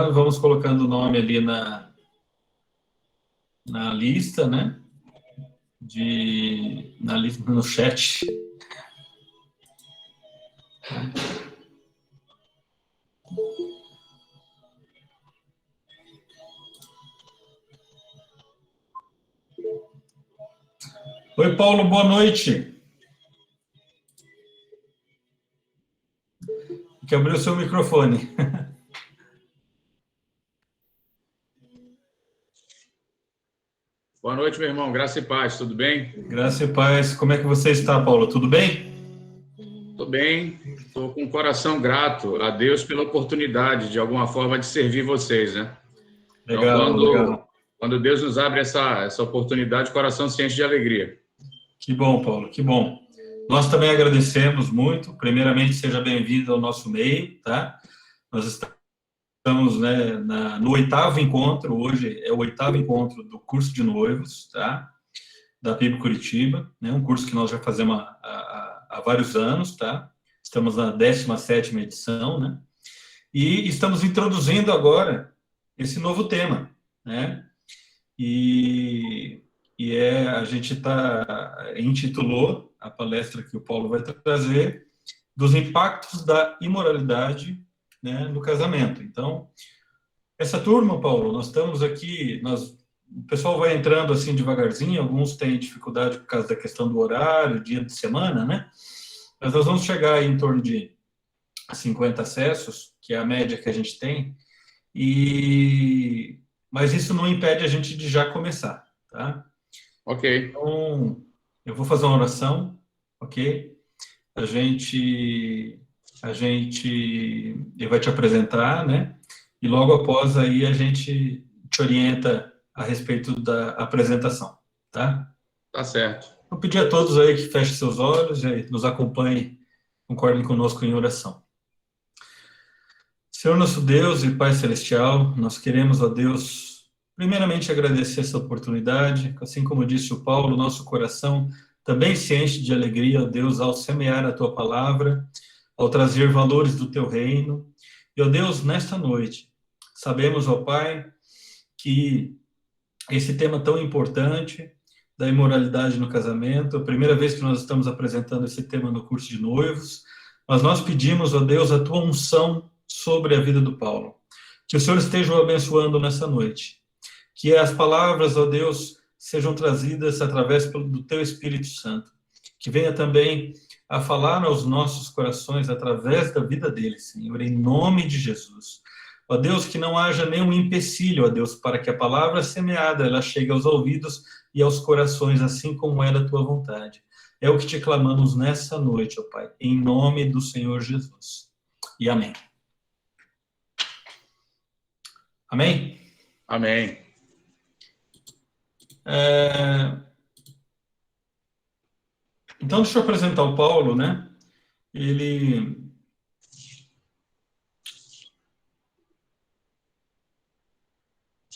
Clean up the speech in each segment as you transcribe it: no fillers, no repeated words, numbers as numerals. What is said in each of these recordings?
precisando, vamos colocando o nome ali na lista, né? Na lista, no chat. Oi, Paulo, boa noite. Que abriu o seu microfone. Boa noite, meu irmão. Graça e paz, tudo bem? Graça e paz. Como é que você está, Paulo? Tudo bem? Estou bem. Estou com o coração grato a Deus pela oportunidade, de alguma forma, de servir vocês, né? Legal, Então, legal. quando Deus nos abre essa oportunidade, o coração se enche de alegria. Que bom, Paulo, que bom. Nós também agradecemos muito. Primeiramente, seja bem-vindo ao nosso meio, tá? Nós estamos, né, no 8º encontro, hoje é o 8º encontro do curso de noivos, tá? Da PIB Curitiba, né? Um curso que nós já fazemos há vários anos, tá? Estamos na 17ª edição, né? E estamos introduzindo agora esse novo tema, né? E a gente intitulou a palestra que o Paulo vai trazer dos impactos da imoralidade, né, no casamento. Então, essa turma, Paulo, nós estamos aqui, o pessoal vai entrando assim devagarzinho, alguns têm dificuldade por causa da questão do horário, dia de semana, né? Mas nós vamos chegar aí em torno de 50 acessos, que é a média que a gente tem, mas isso não impede a gente de já começar, tá? Ok. Então, eu vou fazer uma oração, ok? Ele vai te apresentar, né? E logo após aí a gente te orienta a respeito da apresentação, tá? Tá certo. Vou pedir a todos aí que fechem seus olhos e nos acompanhem, concordem conosco em oração. Senhor nosso Deus e Pai Celestial, nós queremos, ó Deus, primeiramente agradecer essa oportunidade, assim como disse o Paulo, nosso coração também se enche de alegria, ó Deus, ao semear a Tua palavra, ao trazer valores do Teu reino. E, ó Deus, nesta noite, sabemos, ó Pai, que esse tema tão importante da imoralidade no casamento, a primeira vez que nós estamos apresentando esse tema no curso de noivos, mas nós pedimos, ó Deus, a Tua unção sobre a vida do Paulo. Que o Senhor esteja o abençoando nessa noite. Que as palavras, ó Deus, sejam trazidas através do Teu Espírito Santo. Que venha também a falar aos nossos corações através da vida dele, Senhor, em nome de Jesus. Ó Deus, que não haja nenhum empecilho, ó Deus, para que a palavra semeada, ela chegue aos ouvidos e aos corações, assim como é da Tua vontade. É o que te clamamos nessa noite, ó Pai, em nome do Senhor Jesus. E amém. Amém? Amém. Então, deixa eu apresentar o Paulo, né?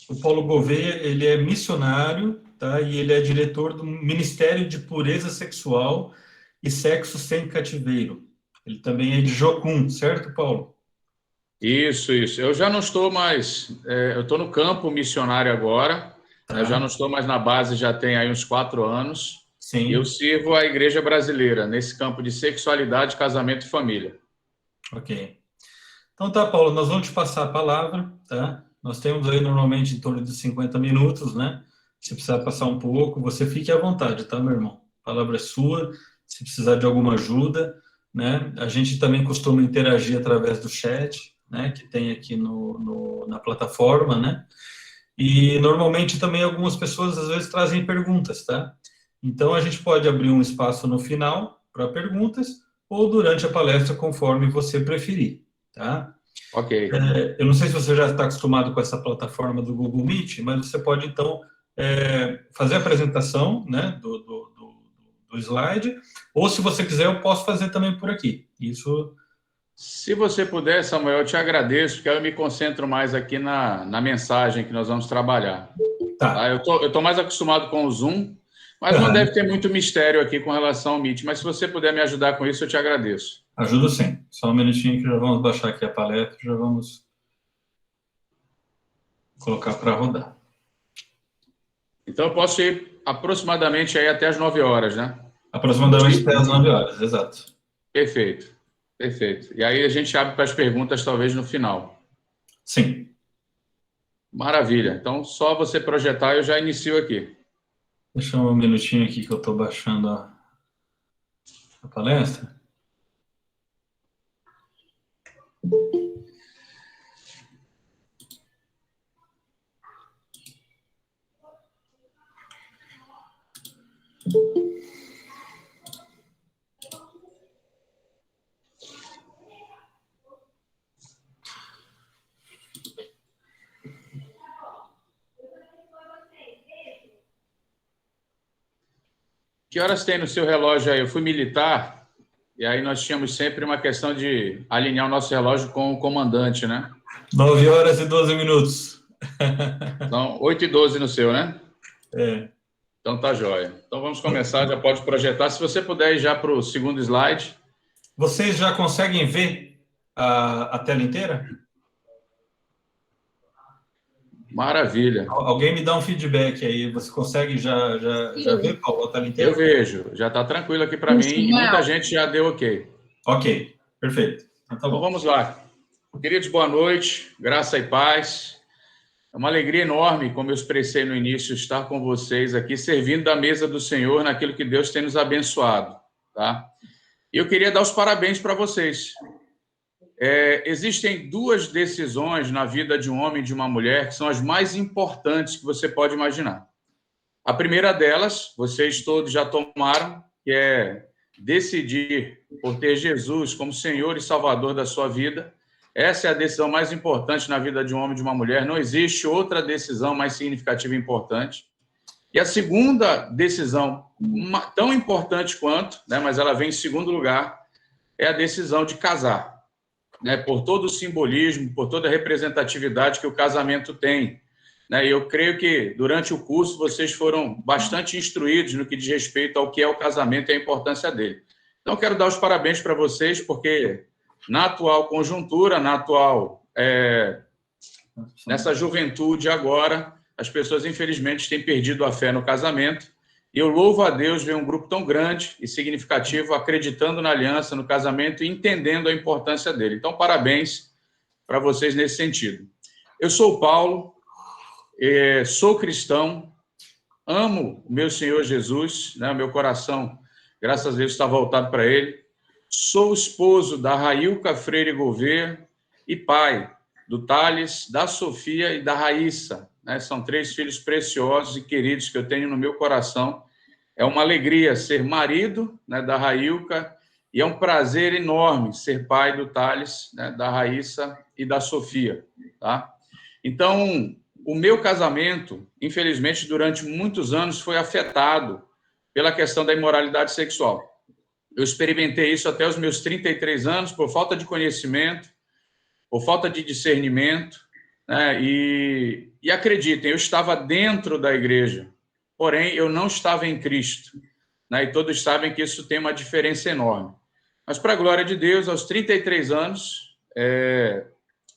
O Paulo Gouveia, ele é missionário, tá? E ele é diretor do Ministério de Pureza Sexual e Sexo Sem Cativeiro. Ele também é de Jocum, certo, Paulo? Isso. Eu já não estou mais... eu estou no campo missionário agora, Tá. Eu já não estou mais na base, já tem aí uns 4 anos. Sim. E eu sirvo a Igreja Brasileira nesse campo de sexualidade, casamento e família. Ok. Então tá, Paulo, nós vamos te passar a palavra, tá? Nós temos aí normalmente em torno de 50 minutos, né? Se precisar passar um pouco, você fique à vontade, tá, meu irmão? A palavra é sua, se precisar de alguma ajuda, né? A gente também costuma interagir através do chat, né? Que tem aqui na plataforma, né? E normalmente também algumas pessoas às vezes trazem perguntas, tá? Então a gente pode abrir um espaço no final para perguntas ou durante a palestra, conforme você preferir, tá? Ok. Eu não sei se você já está acostumado com essa plataforma do Google Meet, mas você pode, então, fazer a apresentação, né, do slide, ou se você quiser, eu posso fazer também por aqui. Isso... Se você puder, Samuel, eu te agradeço, porque aí eu me concentro mais aqui na mensagem que nós vamos trabalhar. Tá. Eu tô mais acostumado com o Zoom, mas não deve ter muito mistério aqui com relação ao Meet. Mas se você puder me ajudar com isso, eu te agradeço. Ajudo sim. Só um minutinho que já vamos baixar aqui a palestra, já vamos... colocar para rodar. Então, eu posso ir aproximadamente aí até as 9 horas, né? Aproximadamente até as 9 horas, exato. Perfeito, perfeito. E aí a gente abre para as perguntas, talvez, no final. Sim. Maravilha. Então, só você projetar, eu já inicio aqui. Deixa um minutinho aqui que eu estou baixando a palestra. Que horas tem no seu relógio aí? Eu fui militar, e aí nós tínhamos sempre uma questão de alinhar o nosso relógio com o comandante, né? 9 horas e 12 minutos. Então, 8h12 no seu, né? É. Então tá jóia. Então vamos começar, já pode projetar. Se você puder ir já para o segundo slide. Vocês já conseguem ver a tela inteira? Maravilha. Alguém me dá um feedback aí. Você consegue já ver, Paulo, a tela inteira? Eu vejo. Já está tranquilo aqui para mim e muita gente já deu ok. Ok, perfeito. Então, tá bom. Então vamos lá. Queridos, boa noite. Graça e paz. É uma alegria enorme, como eu expressei no início, estar com vocês aqui, servindo da mesa do Senhor naquilo que Deus tem nos abençoado, tá? E eu queria dar os parabéns para vocês. Existem duas decisões na vida de um homem e de uma mulher que são as mais importantes que você pode imaginar. A primeira delas, vocês todos já tomaram, que é decidir por ter Jesus como Senhor e Salvador da sua vida. Essa é a decisão mais importante na vida de um homem e de uma mulher. Não existe outra decisão mais significativa e importante. E a segunda decisão, tão importante quanto, né, mas ela vem em segundo lugar, é a decisão de casar. Né, por todo o simbolismo, por toda a representatividade que o casamento tem. Né, e eu creio que, durante o curso, vocês foram bastante instruídos no que diz respeito ao que é o casamento e a importância dele. Então, quero dar os parabéns para vocês, porque na atual conjuntura, nessa juventude agora, as pessoas, infelizmente, têm perdido a fé no casamento. E eu louvo a Deus ver um grupo tão grande e significativo acreditando na aliança, no casamento e entendendo a importância dele. Então, parabéns para vocês nesse sentido. Eu sou o Paulo, sou cristão, amo o meu Senhor Jesus, né? Meu coração, graças a Deus, está voltado para ele. Sou esposo da Railca Freire Gouveia e pai do Thales, da Sofia e da Raíssa. Né? São 3 filhos preciosos e queridos que eu tenho no meu coração. É uma alegria ser marido, né, da Railca, e é um prazer enorme ser pai do Thales, né, da Raíssa e da Sofia. Tá? Então, o meu casamento, infelizmente, durante muitos anos foi afetado pela questão da imoralidade sexual. Eu experimentei isso até os meus 33 anos, por falta de conhecimento, por falta de discernimento, né? E acreditem, eu estava dentro da igreja, porém eu não estava em Cristo, né? E todos sabem que isso tem uma diferença enorme. Mas, para a glória de Deus, aos 33 anos,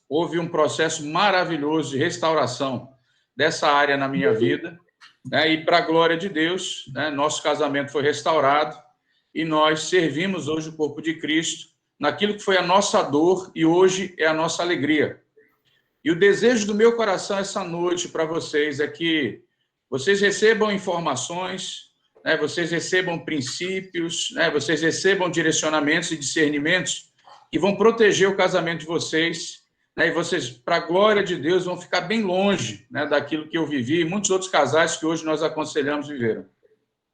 houve um processo maravilhoso de restauração dessa área na minha vida, né? E, para a glória de Deus, né, nosso casamento foi restaurado e nós servimos hoje o corpo de Cristo naquilo que foi a nossa dor e hoje é a nossa alegria. E o desejo do meu coração essa noite para vocês é que vocês recebam informações, né, vocês recebam princípios, né, vocês recebam direcionamentos e discernimentos que vão proteger o casamento de vocês, né, e vocês, para a glória de Deus, vão ficar bem longe, né, daquilo que eu vivi e muitos outros casais que hoje nós aconselhamos viveram.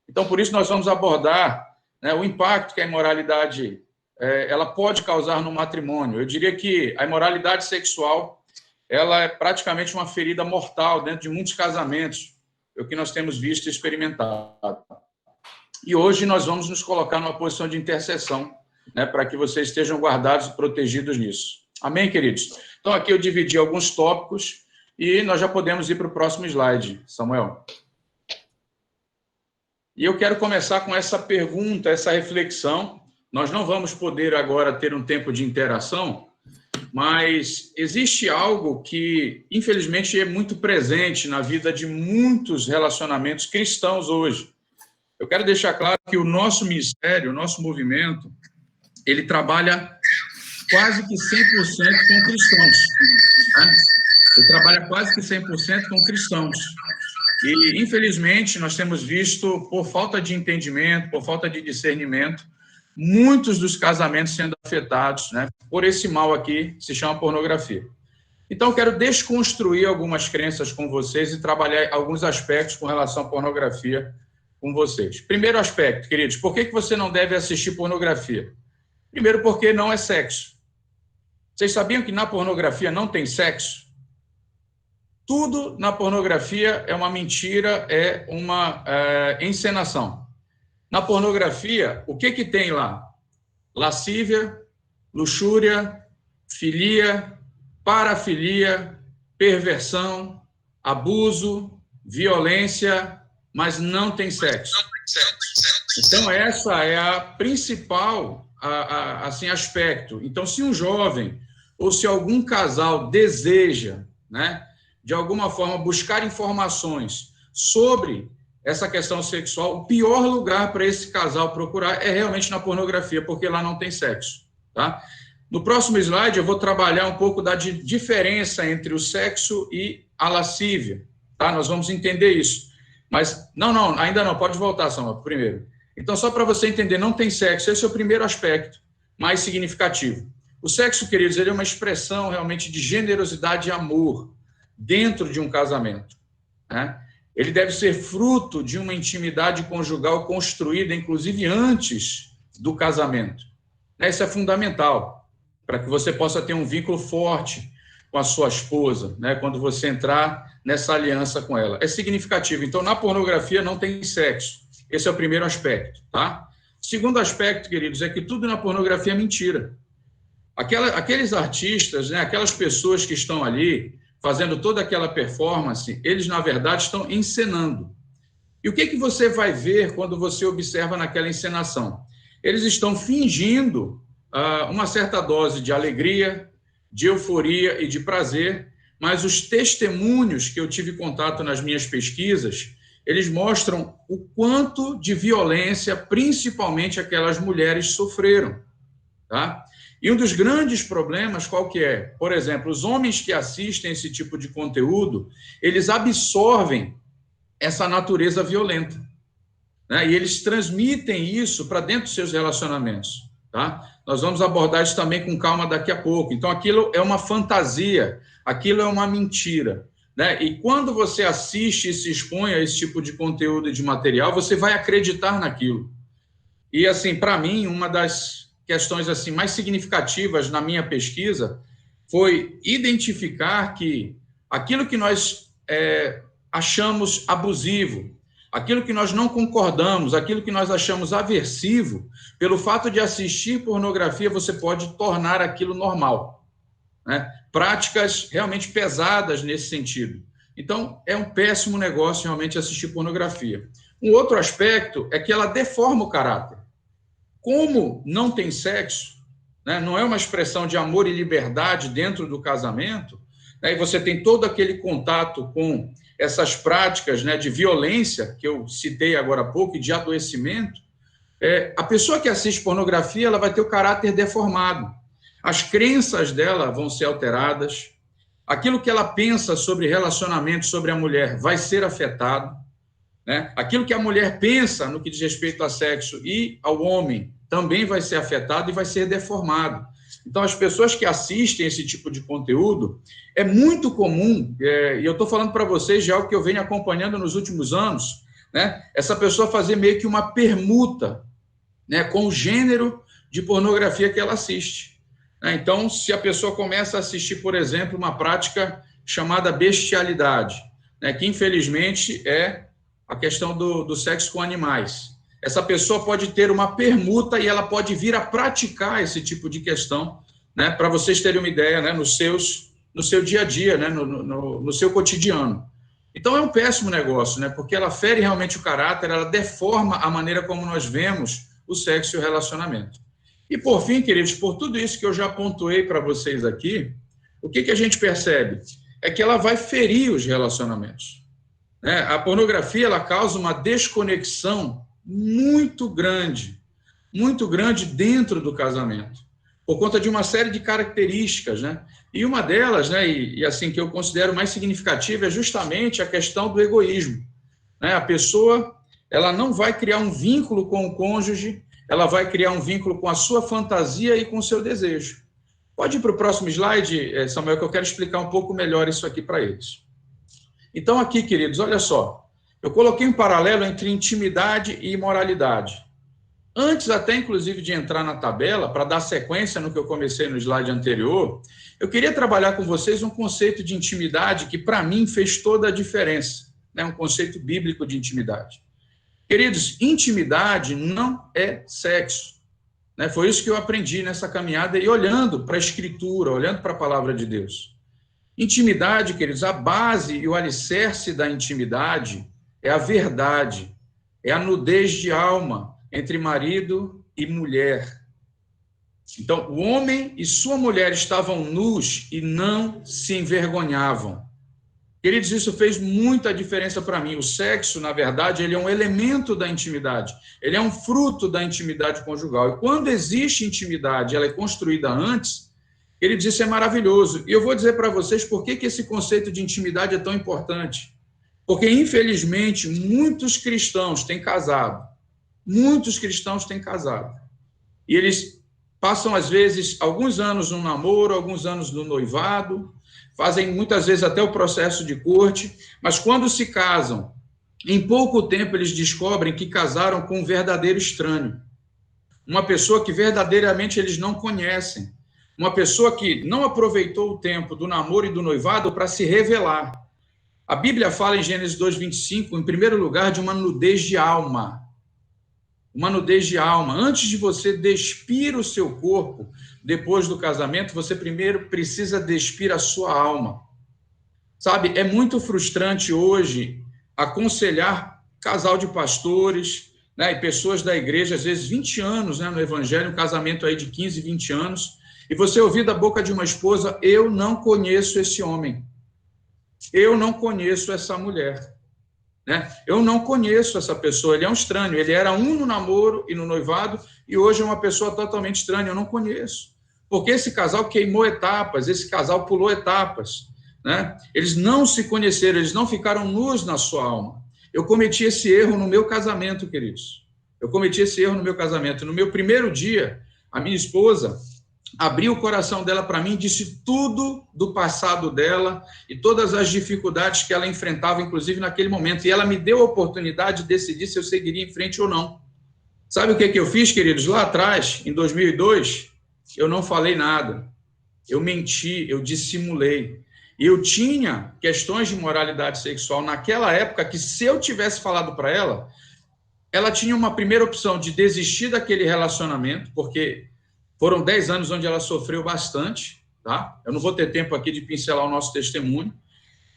Então, por isso, nós vamos abordar, né, o impacto que a imoralidade ela pode causar no matrimônio. Eu diria que a imoralidade sexual ela é praticamente uma ferida mortal dentro de muitos casamentos, é o que nós temos visto e experimentado. E hoje nós vamos nos colocar numa posição de intercessão, né, para que vocês estejam guardados e protegidos nisso. Amém, queridos? Então, aqui eu dividi alguns tópicos e nós já podemos ir para o próximo slide, Samuel. E eu quero começar com essa pergunta, essa reflexão. Nós não vamos poder agora ter um tempo de interação, mas existe algo que, infelizmente, é muito presente na vida de muitos relacionamentos cristãos hoje. Eu quero deixar claro que o nosso ministério, o nosso movimento, ele trabalha quase que 100% com cristãos. Né? Ele trabalha quase que 100% com cristãos. E, infelizmente, nós temos visto, por falta de entendimento, por falta de discernimento, muitos dos casamentos sendo afetados, né, por esse mal aqui, que se chama pornografia. Então, eu quero desconstruir algumas crenças com vocês e trabalhar alguns aspectos com relação à pornografia com vocês. Primeiro aspecto, queridos, por que você não deve assistir pornografia? Primeiro, porque não é sexo. Vocês sabiam que na pornografia não tem sexo? Tudo na pornografia é uma mentira, é uma encenação. Na pornografia, o que tem lá? Lascívia, luxúria, filia, parafilia, perversão, abuso, violência, mas não tem sexo. Então, essa é a principal assim, aspecto. Então, se um jovem ou se algum casal deseja, né, de alguma forma, buscar informações sobre essa questão sexual, o pior lugar para esse casal procurar é realmente na pornografia, porque lá não tem sexo, tá? No próximo slide, eu vou trabalhar um pouco da diferença entre o sexo e a lascívia, tá? Nós vamos entender isso. Mas, ainda não, pode voltar, Samuel, primeiro. Então, só para você entender, não tem sexo, esse é o primeiro aspecto mais significativo. O sexo, queridos, ele é uma expressão realmente de generosidade e amor dentro de um casamento, né? Ele deve ser fruto de uma intimidade conjugal construída, inclusive, antes do casamento. Isso é fundamental, para que você possa ter um vínculo forte com a sua esposa, né, quando você entrar nessa aliança com ela. É significativo. Então, na pornografia não tem sexo. Esse é o primeiro aspecto, tá? Segundo aspecto, queridos, é que tudo na pornografia é mentira. Aqueles artistas, né, aquelas pessoas que estão ali fazendo toda aquela performance, eles, na verdade, estão encenando. E o que você vai ver quando você observa naquela encenação? Eles estão fingindo uma certa dose de alegria, de euforia e de prazer, mas os testemunhos que eu tive contato nas minhas pesquisas, eles mostram o quanto de violência, principalmente aquelas mulheres, sofreram, tá? E um dos grandes problemas, qual que é? Por exemplo, os homens que assistem esse tipo de conteúdo, eles absorvem essa natureza violenta, né? E eles transmitem isso para dentro dos seus relacionamentos, tá? Nós vamos abordar isso também com calma daqui a pouco. Então, aquilo é uma fantasia, aquilo é uma mentira, né? E quando você assiste e se expõe a esse tipo de conteúdo e de material, você vai acreditar naquilo. E, assim, para mim, uma das questões assim mais significativas na minha pesquisa foi identificar que aquilo que nós achamos abusivo, aquilo que nós não concordamos, aquilo que nós achamos aversivo, pelo fato de assistir pornografia, você pode tornar aquilo normal, né? Práticas realmente pesadas nesse sentido. Então, é um péssimo negócio realmente assistir pornografia. Um outro aspecto é que ela deforma o caráter. Como não tem sexo, né, não é uma expressão de amor e liberdade dentro do casamento, né, e você tem todo aquele contato com essas práticas, né, de violência, que eu citei agora há pouco, e de adoecimento, a pessoa que assiste pornografia, ela vai ter o caráter deformado. As crenças dela vão ser alteradas, aquilo que ela pensa sobre relacionamento, sobre a mulher, vai ser afetado, né? Aquilo que a mulher pensa no que diz respeito a sexo e ao homem também vai ser afetado e vai ser deformado. Então, as pessoas que assistem esse tipo de conteúdo, é muito comum, e eu estou falando para vocês de algo que eu venho acompanhando nos últimos anos, né? Essa pessoa fazer meio que uma permuta, né, com o gênero de pornografia que ela assiste. Então, se a pessoa começa a assistir, por exemplo, uma prática chamada bestialidade, né, que infelizmente é a questão do sexo com animais. Essa pessoa pode ter uma permuta e ela pode vir a praticar esse tipo de questão, né, para vocês terem uma ideia, né, no seu dia a dia, né, no seu cotidiano. Então, é um péssimo negócio, né, porque ela fere realmente o caráter, ela deforma a maneira como nós vemos o sexo e o relacionamento. E por fim, queridos, por tudo isso que eu já pontuei para vocês aqui, o que a gente percebe? É que ela vai ferir os relacionamentos, né? A pornografia, ela causa uma desconexão muito grande dentro do casamento, por conta de uma série de características, né? E uma delas, né, e assim que eu considero mais significativa, é justamente a questão do egoísmo, né? A pessoa, ela não vai criar um vínculo com o cônjuge, ela vai criar um vínculo com a sua fantasia e com o seu desejo. Pode ir para o próximo slide, Samuel, que eu quero explicar um pouco melhor isso aqui para eles. Então, aqui, queridos, olha só, eu coloquei um paralelo entre intimidade e imoralidade. Antes até, inclusive, de entrar na tabela, para dar sequência no que eu comecei no slide anterior, eu queria trabalhar com vocês um conceito de intimidade que, para mim, fez toda a diferença, né? Um conceito bíblico de intimidade. Queridos, intimidade não é sexo, né? Foi isso que eu aprendi nessa caminhada e olhando para a Escritura, olhando para a Palavra de Deus. Intimidade, queridos, a base e o alicerce da intimidade é a verdade, é a nudez de alma entre marido e mulher. Então, o homem e sua mulher estavam nus e não se envergonhavam. Queridos, isso fez muita diferença para mim. O sexo, na verdade, ele é um elemento da intimidade. Ele é um fruto da intimidade conjugal. E quando existe intimidade, ela é construída antes, queridos, isso é maravilhoso. E eu vou dizer para vocês por que esse conceito de intimidade é tão importante. Porque, infelizmente, muitos cristãos têm casado. Muitos cristãos têm casado. E eles passam, às vezes, alguns anos no namoro, alguns anos no noivado, fazem muitas vezes até o processo de corte, mas quando se casam, em pouco tempo eles descobrem que casaram com um verdadeiro estranho. Uma pessoa que verdadeiramente eles não conhecem. Uma pessoa que não aproveitou o tempo do namoro e do noivado para se revelar. A Bíblia fala em Gênesis 2:25, em primeiro lugar, de uma nudez de alma. Uma nudez de alma. Antes de você despir o seu corpo, depois do casamento, você primeiro precisa despir a sua alma. Sabe, é muito frustrante hoje aconselhar casal de pastores, né, e pessoas da igreja, às vezes 20 anos, né, no evangelho, um casamento aí de 15, 20 anos, e você ouvir da boca de uma esposa: eu não conheço esse homem, eu não conheço essa mulher. Né? Eu não conheço essa pessoa, ele é um estranho, ele era um no namoro e no noivado, e hoje é uma pessoa totalmente estranha, eu não conheço. Porque esse casal queimou etapas, esse casal pulou etapas, né? Eles não se conheceram, eles não ficaram nus na sua alma. Eu cometi esse erro no meu casamento, queridos. Eu cometi esse erro no meu casamento. No meu primeiro dia, a minha esposa abriu o coração dela para mim, disse tudo do passado dela e todas as dificuldades que ela enfrentava, inclusive naquele momento. E ela me deu a oportunidade de decidir se eu seguiria em frente ou não. Sabe o que eu fiz, queridos? Lá atrás, em 2002, eu não falei nada. Eu menti, eu dissimulei. E eu tinha questões de moralidade sexual naquela época que, se eu tivesse falado para ela, ela tinha uma primeira opção de desistir daquele relacionamento, porque foram 10 anos onde ela sofreu bastante, tá? Eu não vou ter tempo aqui de pincelar o nosso testemunho,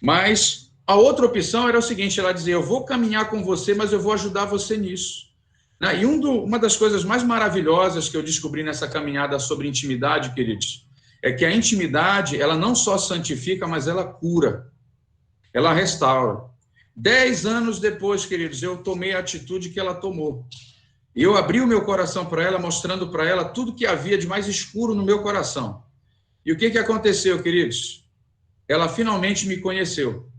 mas a outra opção era o seguinte, ela dizia: eu vou caminhar com você, mas eu vou ajudar você nisso. Né? E uma das coisas mais maravilhosas que eu descobri nessa caminhada sobre intimidade, queridos, é que a intimidade, ela não só santifica, mas ela cura, ela restaura. 10 anos depois, queridos, eu tomei a atitude que ela tomou. E eu abri o meu coração para ela, mostrando para ela tudo que havia de mais escuro no meu coração. E o que aconteceu, queridos? Ela finalmente me conheceu.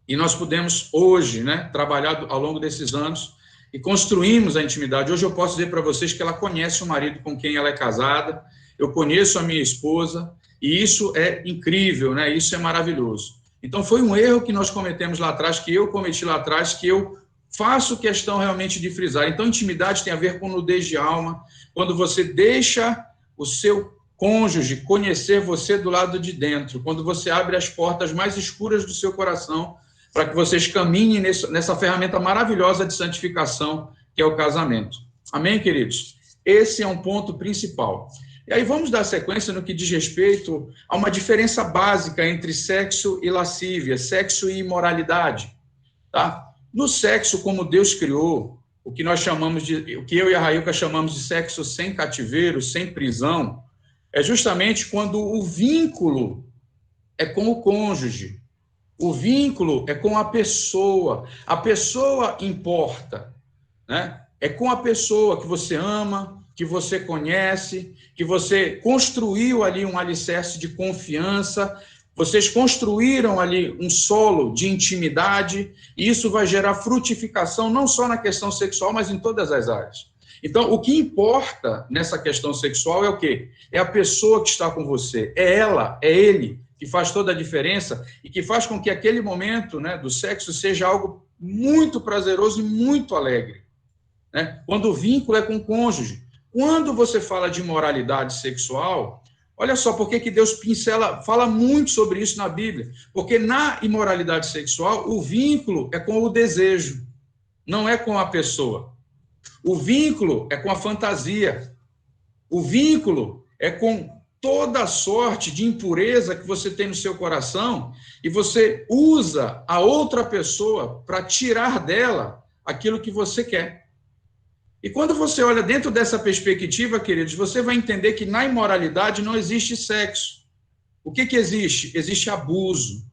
E nós pudemos hoje, né, trabalhar ao longo desses anos e construímos a intimidade. Hoje eu posso dizer para vocês que ela conhece o marido com quem ela é casada, eu conheço a minha esposa, e isso é incrível, né? Isso é maravilhoso. Então foi um erro que nós cometemos lá atrás, que eu cometi lá atrás, que eu faço questão realmente de frisar. Então, intimidade tem a ver com nudez de alma, quando você deixa o seu cônjuge conhecer você do lado de dentro, quando você abre as portas mais escuras do seu coração para que vocês caminhem nessa ferramenta maravilhosa de santificação que é o casamento. Amém, queridos? Esse é um ponto principal. E aí vamos dar sequência no que diz respeito a uma diferença básica entre sexo e lascívia, sexo e imoralidade, tá? No sexo, como Deus criou, o que nós chamamos o que eu e a Railca chamamos de sexo sem cativeiro, sem prisão, é justamente quando o vínculo é com o cônjuge, o vínculo é com a pessoa importa, né? É com a pessoa que você ama, que você conhece, que você construiu ali um alicerce de confiança, vocês construíram ali um solo de intimidade, e isso vai gerar frutificação não só na questão sexual, mas em todas as áreas. Então, o que importa nessa questão sexual é o quê? É a pessoa que está com você, é ela, é ele, que faz toda a diferença e que faz com que aquele momento, né, do sexo seja algo muito prazeroso e muito alegre, né? Quando o vínculo é com o cônjuge. Quando você fala de moralidade sexual, olha só por que Deus fala muito sobre isso na Bíblia. Porque na imoralidade sexual, o vínculo é com o desejo, não é com a pessoa. O vínculo é com a fantasia. O vínculo é com toda a sorte de impureza que você tem no seu coração e você usa a outra pessoa para tirar dela aquilo que você quer. E quando você olha dentro dessa perspectiva, queridos, você vai entender que na imoralidade não existe sexo. O que existe? Existe abuso.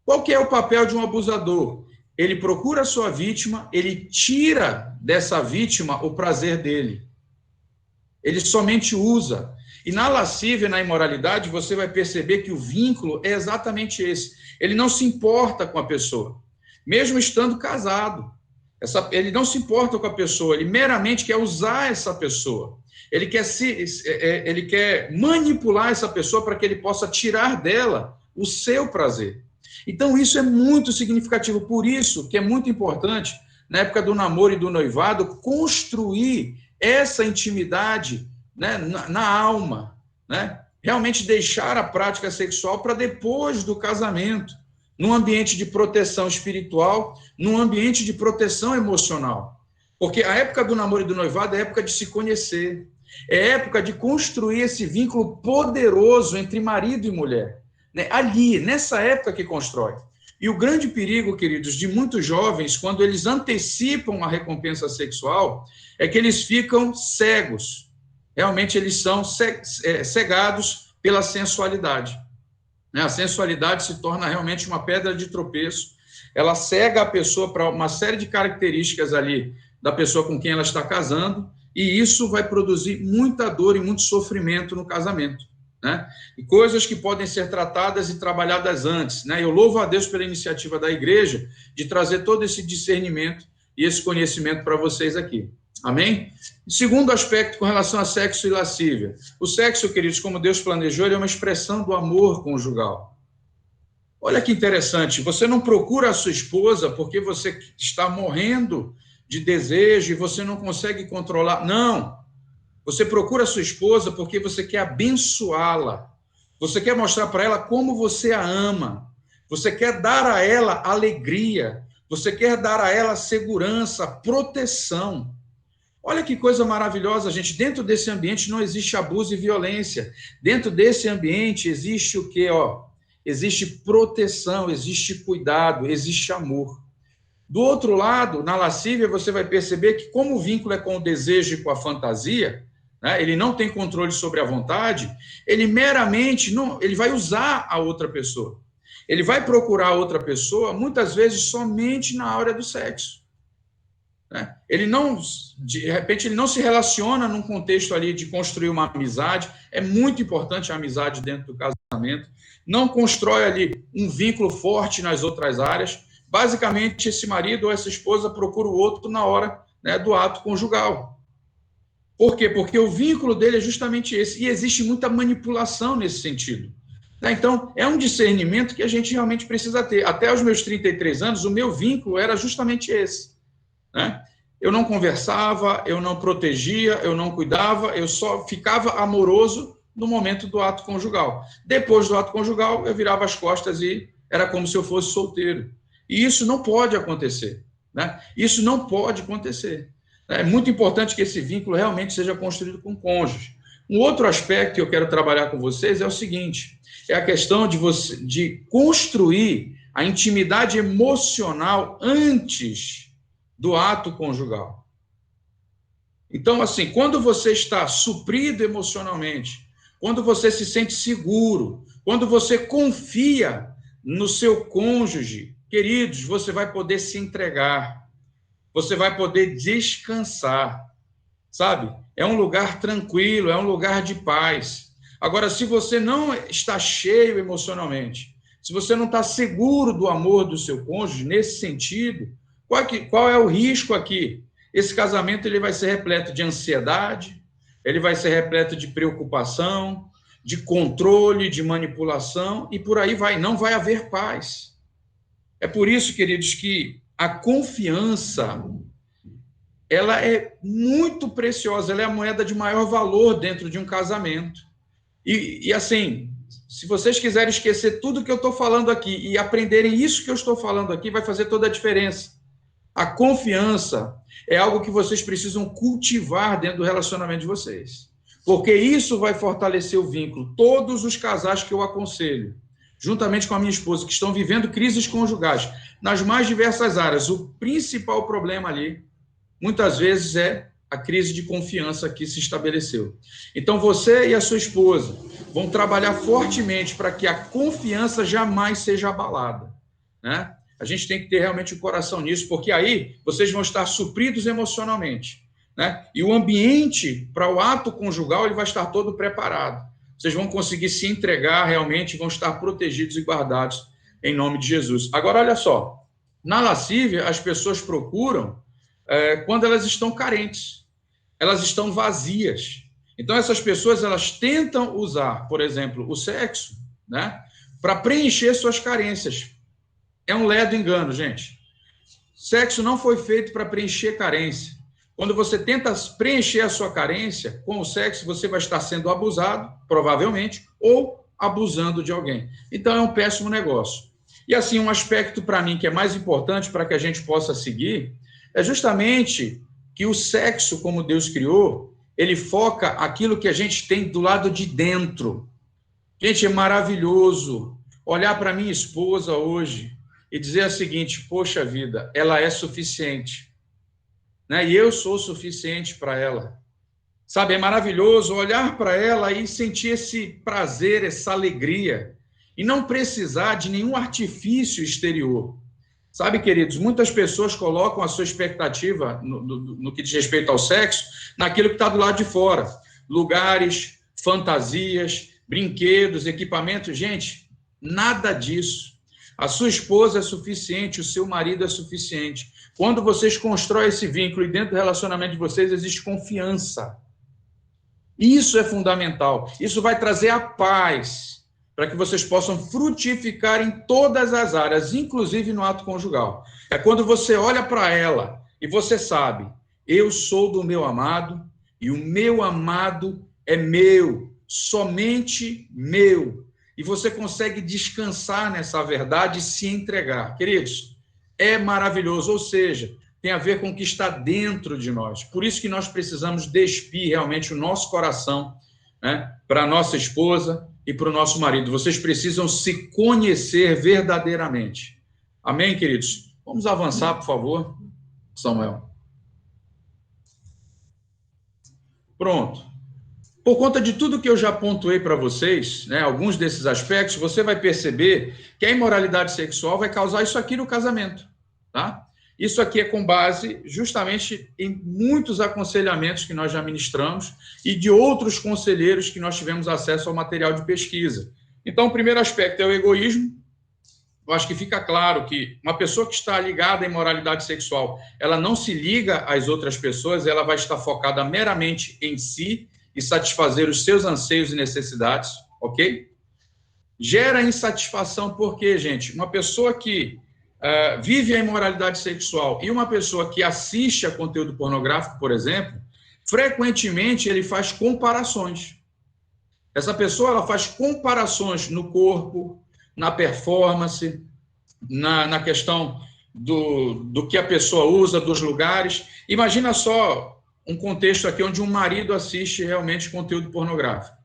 Qual que é o papel de um abusador? Ele procura a sua vítima, ele tira dessa vítima o prazer dele. Ele somente usa. E na lascívia, na imoralidade, você vai perceber que o vínculo é exatamente esse. Ele não se importa com a pessoa, mesmo estando casado. Ele não se importa com a pessoa, ele meramente quer usar essa pessoa. Ele quer manipular essa pessoa para que ele possa tirar dela o seu prazer. Então, isso é muito significativo. Por isso que é muito importante, na época do namoro e do noivado, construir essa intimidade, né, na alma, né? Realmente deixar a prática sexual para depois do casamento, num ambiente de proteção espiritual, num ambiente de proteção emocional. Porque a época do namoro e do noivado é época de se conhecer, é época de construir esse vínculo poderoso entre marido e mulher. Né? Ali, nessa época que constrói. E o grande perigo, queridos, de muitos jovens, quando eles antecipam a recompensa sexual, é que eles ficam cegos. Realmente, eles são cegados pela sensualidade. A sensualidade se torna realmente uma pedra de tropeço, ela cega a pessoa para uma série de características ali da pessoa com quem ela está casando, e isso vai produzir muita dor e muito sofrimento no casamento, né? E coisas que podem ser tratadas e trabalhadas antes, né? Eu louvo a Deus pela iniciativa da igreja de trazer todo esse discernimento e esse conhecimento para vocês aqui. Amém? Segundo aspecto com relação a sexo e lascívia. O sexo, queridos, como Deus planejou, ele é uma expressão do amor conjugal. Olha que interessante, você não procura a sua esposa porque você está morrendo de desejo e você não consegue controlar. Não. Você procura a sua esposa porque você quer abençoá-la. Você quer mostrar para ela como você a ama. Você quer dar a ela alegria. Você quer dar a ela segurança, proteção. Olha que coisa maravilhosa, gente. Dentro desse ambiente não existe abuso e violência. Dentro desse ambiente existe o quê? Existe proteção, existe cuidado, existe amor. Do outro lado, na lascívia, você vai perceber que como o vínculo é com o desejo e com a fantasia, né, ele não tem controle sobre a vontade, ele meramente ele vai usar a outra pessoa. Ele vai procurar a outra pessoa, muitas vezes, somente na hora do sexo. Ele não, de repente, ele não se relaciona num contexto ali de construir uma amizade. É muito importante a amizade dentro do casamento. Não constrói ali um vínculo forte nas outras áreas. Basicamente, esse marido ou essa esposa procura o outro na hora, né, do ato conjugal. Por quê? Porque o vínculo dele é justamente esse. E existe muita manipulação nesse sentido. Então, é um discernimento que a gente realmente precisa ter. Até os meus 33 anos, o meu vínculo era justamente esse. Né? Eu não conversava, eu não protegia, eu não cuidava, eu só ficava amoroso no momento do ato conjugal. Depois do ato conjugal, eu virava as costas e era como se eu fosse solteiro. E isso não pode acontecer. Né? Isso não pode acontecer. É muito importante que esse vínculo realmente seja construído com o cônjuge. Um outro aspecto que eu quero trabalhar com vocês é o seguinte, é a questão de construir a intimidade emocional antes do ato conjugal. Então, assim, quando você está suprido emocionalmente, quando você se sente seguro, quando você confia no seu cônjuge, queridos, você vai poder se entregar, você vai poder descansar, sabe? É um lugar tranquilo, é um lugar de paz. Agora, se você não está cheio emocionalmente, se você não está seguro do amor do seu cônjuge, nesse sentido, qual é o risco aqui? Esse casamento ele vai ser repleto de ansiedade, ele vai ser repleto de preocupação, de controle, de manipulação, e por aí vai, não vai haver paz. É por isso, queridos, que a confiança ela é muito preciosa, ela é a moeda de maior valor dentro de um casamento. E assim, se vocês quiserem esquecer tudo que eu estou falando aqui e aprenderem isso que eu estou falando aqui, vai fazer toda a diferença. A confiança é algo que vocês precisam cultivar dentro do relacionamento de vocês, porque isso vai fortalecer o vínculo. Todos os casais que eu aconselho, juntamente com a minha esposa, que estão vivendo crises conjugais, nas mais diversas áreas, o principal problema ali, muitas vezes, é a crise de confiança que se estabeleceu. Então, você e a sua esposa vão trabalhar fortemente para que a confiança jamais seja abalada, né? A gente tem que ter realmente o coração nisso, porque aí vocês vão estar supridos emocionalmente, né? E o ambiente para o ato conjugal ele vai estar todo preparado. Vocês vão conseguir se entregar realmente, vão estar protegidos e guardados em nome de Jesus. Agora, olha só, na lascívia as pessoas procuram quando elas estão carentes, elas estão vazias. Então, essas pessoas, elas tentam usar, por exemplo, o sexo, né, para preencher suas carências. É um ledo engano, gente. Sexo não foi feito para preencher carência. Quando você tenta preencher a sua carência, com o sexo, você vai estar sendo abusado, provavelmente, ou abusando de alguém. Então, é um péssimo negócio. E, assim, um aspecto para mim que é mais importante para que a gente possa seguir é justamente que o sexo, como Deus criou, ele foca aquilo que a gente tem do lado de dentro. Gente, é maravilhoso olhar para minha esposa hoje e dizer a seguinte: poxa vida, ela é suficiente, né? E eu sou suficiente para ela. Sabe, é maravilhoso olhar para ela e sentir esse prazer, essa alegria, e não precisar de nenhum artifício exterior. Sabe, queridos, muitas pessoas colocam a sua expectativa no que diz respeito ao sexo naquilo que está do lado de fora. Lugares, fantasias, brinquedos, equipamentos. Gente, nada disso. A sua esposa é suficiente, o seu marido é suficiente. Quando vocês constroem esse vínculo e dentro do relacionamento de vocês existe confiança. Isso é fundamental. Isso vai trazer a paz para que vocês possam frutificar em todas as áreas, inclusive no ato conjugal. É quando você olha para ela e você sabe, eu sou do meu amado e o meu amado é meu, somente meu. E você consegue descansar nessa verdade e se entregar. Queridos, é maravilhoso, ou seja, tem a ver com o que está dentro de nós. Por isso que nós precisamos despir realmente o nosso coração, né, para a nossa esposa e para o nosso marido. Vocês precisam se conhecer verdadeiramente. Amém, queridos? Vamos avançar, por favor, Samuel. Pronto. Por conta de tudo que eu já pontuei para vocês, né, alguns desses aspectos, você vai perceber que a imoralidade sexual vai causar isso aqui no casamento, tá? Isso aqui é com base justamente em muitos aconselhamentos que nós já ministramos e de outros conselheiros que nós tivemos acesso ao material de pesquisa. Então, o primeiro aspecto é o egoísmo. Eu acho que fica claro que uma pessoa que está ligada à imoralidade sexual, ela não se liga às outras pessoas, ela vai estar focada meramente em si e satisfazer os seus anseios e necessidades, ok? Gera insatisfação porque, gente, uma pessoa que vive a imoralidade sexual e uma pessoa que assiste a conteúdo pornográfico, por exemplo, frequentemente ele faz comparações. Essa pessoa ela faz comparações no corpo, na performance, na questão do que a pessoa usa, dos lugares. Imagina só um contexto aqui onde um marido assiste realmente conteúdo pornográfico.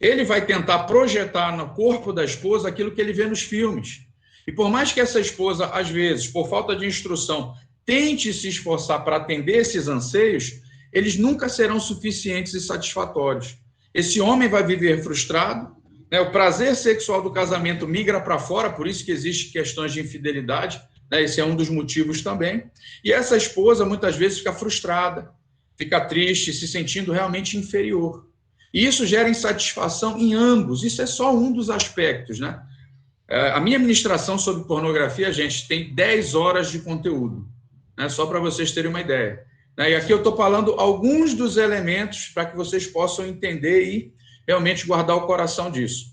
Ele vai tentar projetar no corpo da esposa aquilo que ele vê nos filmes. E por mais que essa esposa, às vezes, por falta de instrução, tente se esforçar para atender esses anseios, eles nunca serão suficientes e satisfatórios. Esse homem vai viver frustrado, né? O prazer sexual do casamento migra para fora, por isso que existem questões de infidelidade, né? Esse é um dos motivos também. E essa esposa, muitas vezes, fica frustrada, fica triste, se sentindo realmente inferior. E isso gera insatisfação em ambos. Isso é só um dos aspectos, né? A minha ministração sobre pornografia, gente, tem 10 horas de conteúdo, né? Só para vocês terem uma ideia. E aqui eu estou falando alguns dos elementos para que vocês possam entender e realmente guardar o coração disso.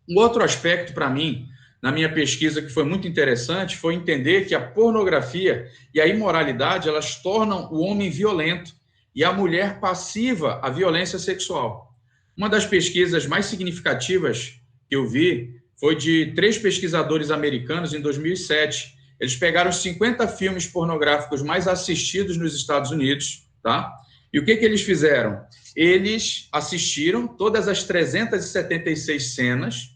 Um outro aspecto para mim, na minha pesquisa, que foi muito interessante, foi entender que a pornografia e a imoralidade, elas tornam o homem violento e a mulher passiva à violência sexual. Uma das pesquisas mais significativas que eu vi foi de 3 pesquisadores americanos em 2007. Eles pegaram os 50 filmes pornográficos mais assistidos nos Estados Unidos, tá? E o que eles fizeram? Eles assistiram todas as 376 cenas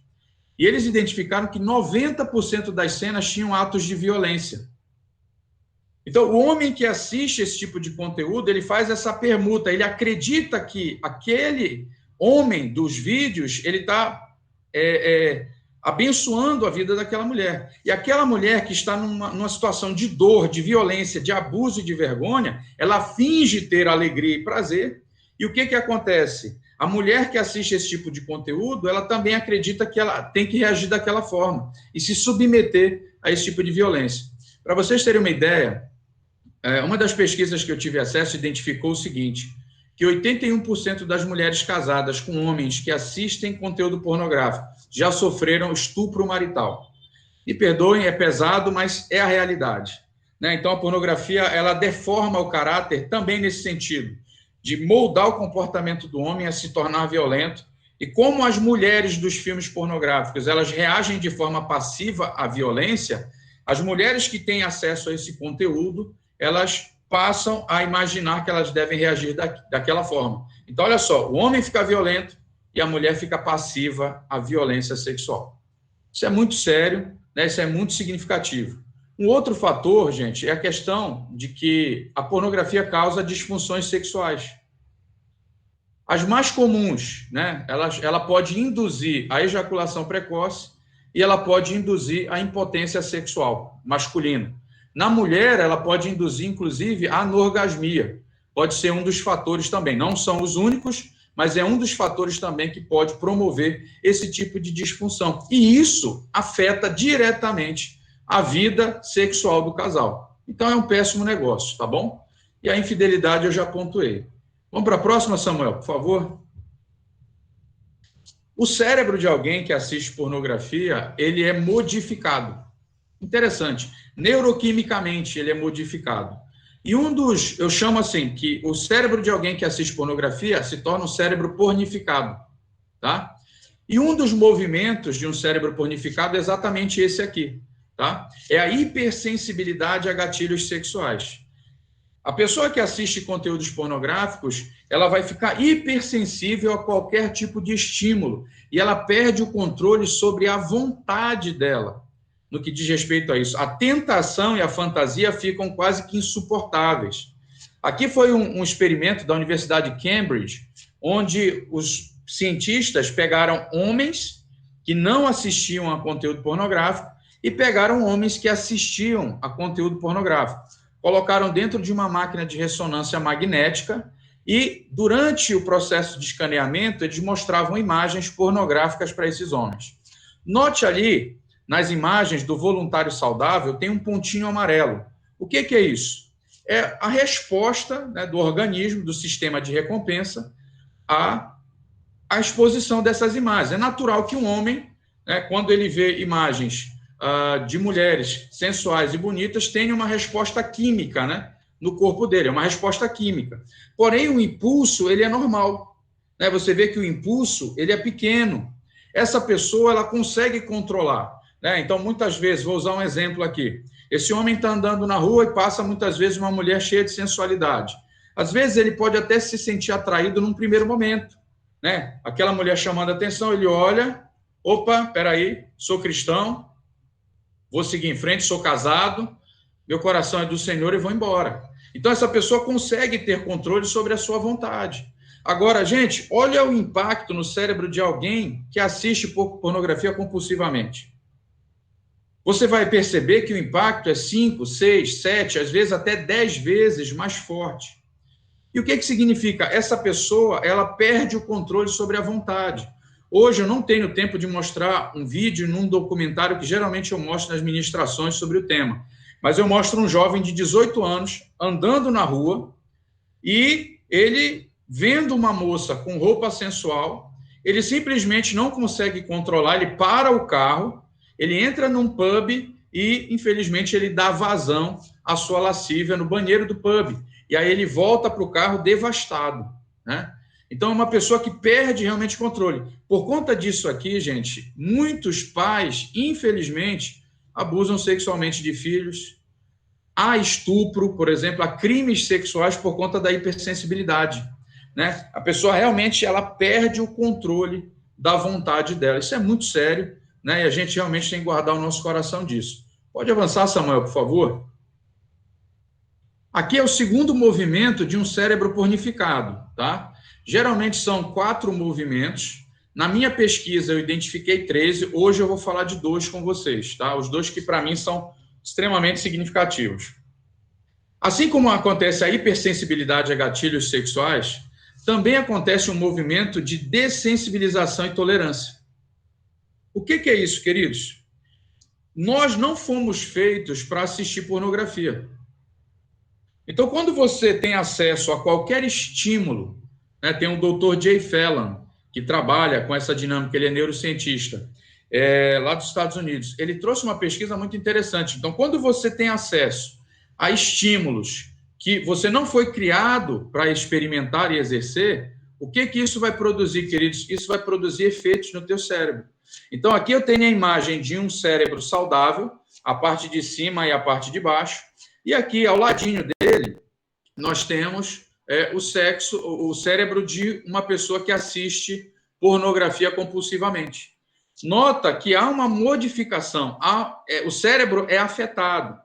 e eles identificaram que 90% das cenas tinham atos de violência. Então, o homem que assiste esse tipo de conteúdo, ele faz essa permuta, ele acredita que aquele homem dos vídeos, ele está abençoando a vida daquela mulher. E aquela mulher que está numa situação de dor, de violência, de abuso e de vergonha, ela finge ter alegria e prazer. E o que acontece? A mulher que assiste esse tipo de conteúdo, ela também acredita que ela tem que reagir daquela forma e se submeter a esse tipo de violência. Para vocês terem uma ideia, uma das pesquisas que eu tive acesso identificou o seguinte, que 81% das mulheres casadas com homens que assistem conteúdo pornográfico já sofreram estupro marital. Me perdoem, é pesado, mas é a realidade, né? Então, a pornografia, ela deforma o caráter também nesse sentido, de moldar o comportamento do homem a se tornar violento. E como as mulheres dos filmes pornográficos, elas reagem de forma passiva à violência, as mulheres que têm acesso a esse conteúdo, elas passam a imaginar que elas devem reagir daquela forma. Então, olha só, o homem fica violento e a mulher fica passiva à violência sexual. Isso é muito sério, né? Isso é muito significativo. Um outro fator, gente, é a questão de que a pornografia causa disfunções sexuais. As mais comuns, né? Ela pode induzir a ejaculação precoce e ela pode induzir a impotência sexual masculina. Na mulher, ela pode induzir, inclusive, a anorgasmia. Pode ser um dos fatores também. Não são os únicos, mas é um dos fatores também que pode promover esse tipo de disfunção. E isso afeta diretamente a vida sexual do casal. Então, é um péssimo negócio, tá bom? E a infidelidade eu já pontuei. Vamos para a próxima, Samuel, por favor. O cérebro de alguém que assiste pornografia, ele é modificado. Interessante. Neuroquimicamente, ele é modificado. E eu chamo assim, que o cérebro de alguém que assiste pornografia se torna um cérebro pornificado, tá? E um dos movimentos de um cérebro pornificado é exatamente esse aqui, tá? É a hipersensibilidade a gatilhos sexuais. A pessoa que assiste conteúdos pornográficos, ela vai ficar hipersensível a qualquer tipo de estímulo e ela perde o controle sobre a vontade dela. No que diz respeito a isso, a tentação e a fantasia ficam quase que insuportáveis. Aqui foi um experimento da Universidade de Cambridge, onde os cientistas pegaram homens que não assistiam a conteúdo pornográfico e pegaram homens que assistiam a conteúdo pornográfico. Colocaram dentro de uma máquina de ressonância magnética e, durante o processo de escaneamento, eles mostravam imagens pornográficas para esses homens. Note ali, nas imagens do voluntário saudável, tem um pontinho amarelo. O que é isso? É a resposta, né, do organismo, do sistema de recompensa, à exposição dessas imagens. É natural que um homem, né, quando ele vê imagens de mulheres sensuais e bonitas, tenha uma resposta química, né, no corpo dele, é uma resposta química. Porém, o impulso, ele é normal, né? Você vê que o impulso, ele é pequeno. Essa pessoa, ela consegue controlar. Então, muitas vezes, vou usar um exemplo aqui. Esse homem está andando na rua e passa, muitas vezes, uma mulher cheia de sensualidade. Às vezes, ele pode até se sentir atraído num primeiro momento, né? Aquela mulher chamando a atenção, ele olha, opa, peraí, sou cristão, vou seguir em frente, sou casado, meu coração é do Senhor e vou embora. Então, essa pessoa consegue ter controle sobre a sua vontade. Agora, gente, olha o impacto no cérebro de alguém que assiste pornografia compulsivamente. Você vai perceber que o impacto é 5, 6, 7, às vezes até 10 vezes mais forte. E o que significa? Essa pessoa, ela perde o controle sobre a vontade. Hoje eu não tenho tempo de mostrar um vídeo num documentário que geralmente eu mostro nas ministrações sobre o tema. Mas eu mostro um jovem de 18 anos andando na rua e ele vendo uma moça com roupa sensual, ele simplesmente não consegue controlar, ele para o carro, ele entra num pub e, infelizmente, ele dá vazão à sua lascívia no banheiro do pub. E aí ele volta para o carro devastado, né? Então, é uma pessoa que perde realmente controle. Por conta disso aqui, gente, muitos pais, infelizmente, abusam sexualmente de filhos. Há estupro, por exemplo, há crimes sexuais por conta da hipersensibilidade, né? A pessoa realmente ela perde o controle da vontade dela. Isso é muito sério, né? E a gente realmente tem que guardar o nosso coração disso. Pode avançar, Samuel, por favor? Aqui é o segundo movimento de um cérebro pornificado, tá? Geralmente são 4 movimentos. Na minha pesquisa eu identifiquei 13, hoje eu vou falar de 2 com vocês, tá? Os 2 que para mim são extremamente significativos. Assim como acontece a hipersensibilidade a gatilhos sexuais, também acontece um movimento de dessensibilização e tolerância. O que é isso, queridos? Nós não fomos feitos para assistir pornografia. Então, quando você tem acesso a qualquer estímulo, né, tem o Dr. Jay Fallon, que trabalha com essa dinâmica, ele é neurocientista, lá dos Estados Unidos. Ele trouxe uma pesquisa muito interessante. Então, quando você tem acesso a estímulos que você não foi criado para experimentar e exercer, o que isso vai produzir, queridos? Isso vai produzir efeitos no teu cérebro. Então, aqui eu tenho a imagem de um cérebro saudável, a parte de cima e a parte de baixo, e aqui, ao ladinho dele, nós temos o cérebro de uma pessoa que assiste pornografia compulsivamente. Nota que há uma modificação, o cérebro é afetado.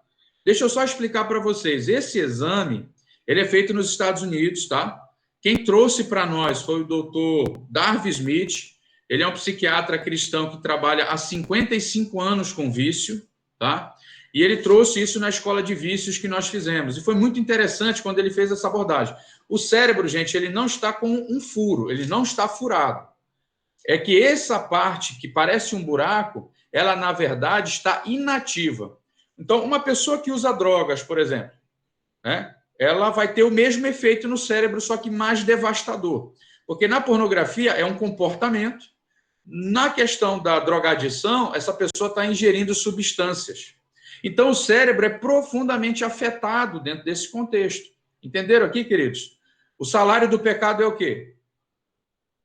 Deixa eu só explicar para vocês. Esse exame, ele é feito nos Estados Unidos, tá? Quem trouxe para nós foi o Dr. Darby Smith. Ele é um psiquiatra cristão que trabalha há 55 anos com vício, tá? E ele trouxe isso na escola de vícios que nós fizemos. E foi muito interessante quando ele fez essa abordagem. O cérebro, gente, ele não está com um furo, ele não está furado. É que essa parte que parece um buraco, ela, na verdade, está inativa. Então, uma pessoa que usa drogas, por exemplo, né, ela vai ter o mesmo efeito no cérebro, só que mais devastador. Porque na pornografia é um comportamento. Na questão da drogadição, essa pessoa está ingerindo substâncias. Então, o cérebro é profundamente afetado dentro desse contexto. Entenderam aqui, queridos? O salário do pecado é o quê?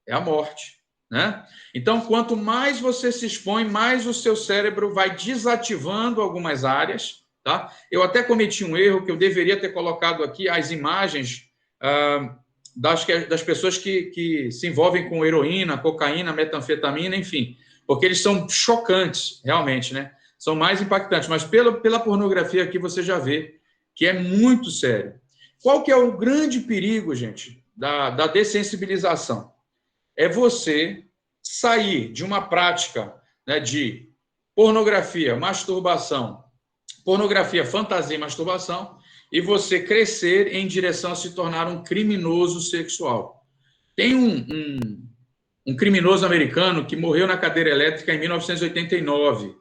É a morte, né? Então, quanto mais você se expõe, mais o seu cérebro vai desativando algumas áreas, tá? Eu até cometi um erro que eu deveria ter colocado aqui as imagens das pessoas que se envolvem com heroína, cocaína, metanfetamina, enfim, porque eles são chocantes, realmente, né? São mais impactantes, mas pela pornografia aqui você já vê que é muito sério. Qual que é o grande perigo, gente, da dessensibilização? É você sair de uma prática, né, de pornografia, masturbação, pornografia, fantasia e masturbação, e você crescer em direção a se tornar um criminoso sexual. Tem um criminoso americano que morreu na cadeira elétrica em 1989.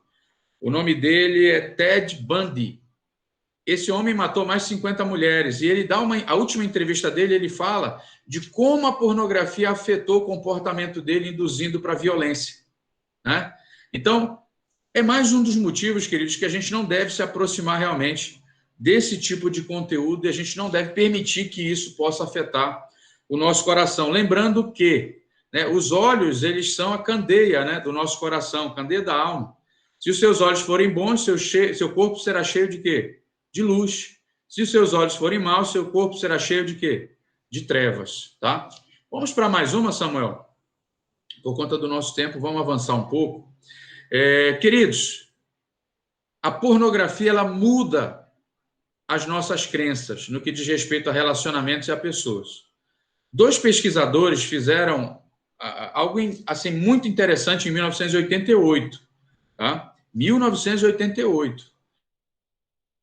O nome dele é Ted Bundy. Esse homem matou mais de 50 mulheres. E ele dá a última entrevista dele, ele fala de como a pornografia afetou o comportamento dele, induzindo para a violência, né? Então, é mais um dos motivos, queridos, que a gente não deve se aproximar realmente desse tipo de conteúdo e a gente não deve permitir que isso possa afetar o nosso coração. Lembrando que, né, os olhos, eles são a candeia, né, do nosso coração, a candeia da alma. Se os seus olhos forem bons, seu corpo será cheio de quê? De luz. Se os seus olhos forem maus, seu corpo será cheio de quê? De trevas, tá? Vamos para mais uma, Samuel? Por conta do nosso tempo, vamos avançar um pouco. Queridos, a pornografia, ela muda as nossas crenças no que diz respeito a relacionamentos e a pessoas. 2 pesquisadores fizeram algo assim muito interessante em 1988, tá? 1988.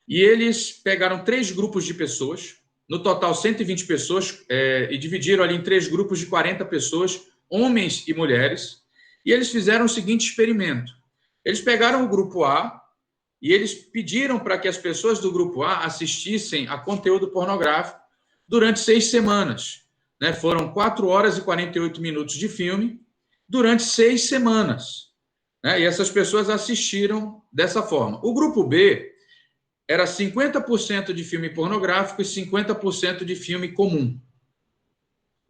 E eles pegaram 3 grupos de pessoas, no total 120 pessoas, e dividiram ali em 3 grupos de 40 pessoas, homens e mulheres, e eles fizeram o seguinte experimento. Eles pegaram o grupo A e eles pediram para que as pessoas do grupo A assistissem a conteúdo pornográfico durante 6 semanas. Né? Foram 4 horas e 48 minutos de filme durante 6 semanas. Né? E essas pessoas assistiram dessa forma. O grupo B era 50% de filme pornográfico e 50% de filme comum.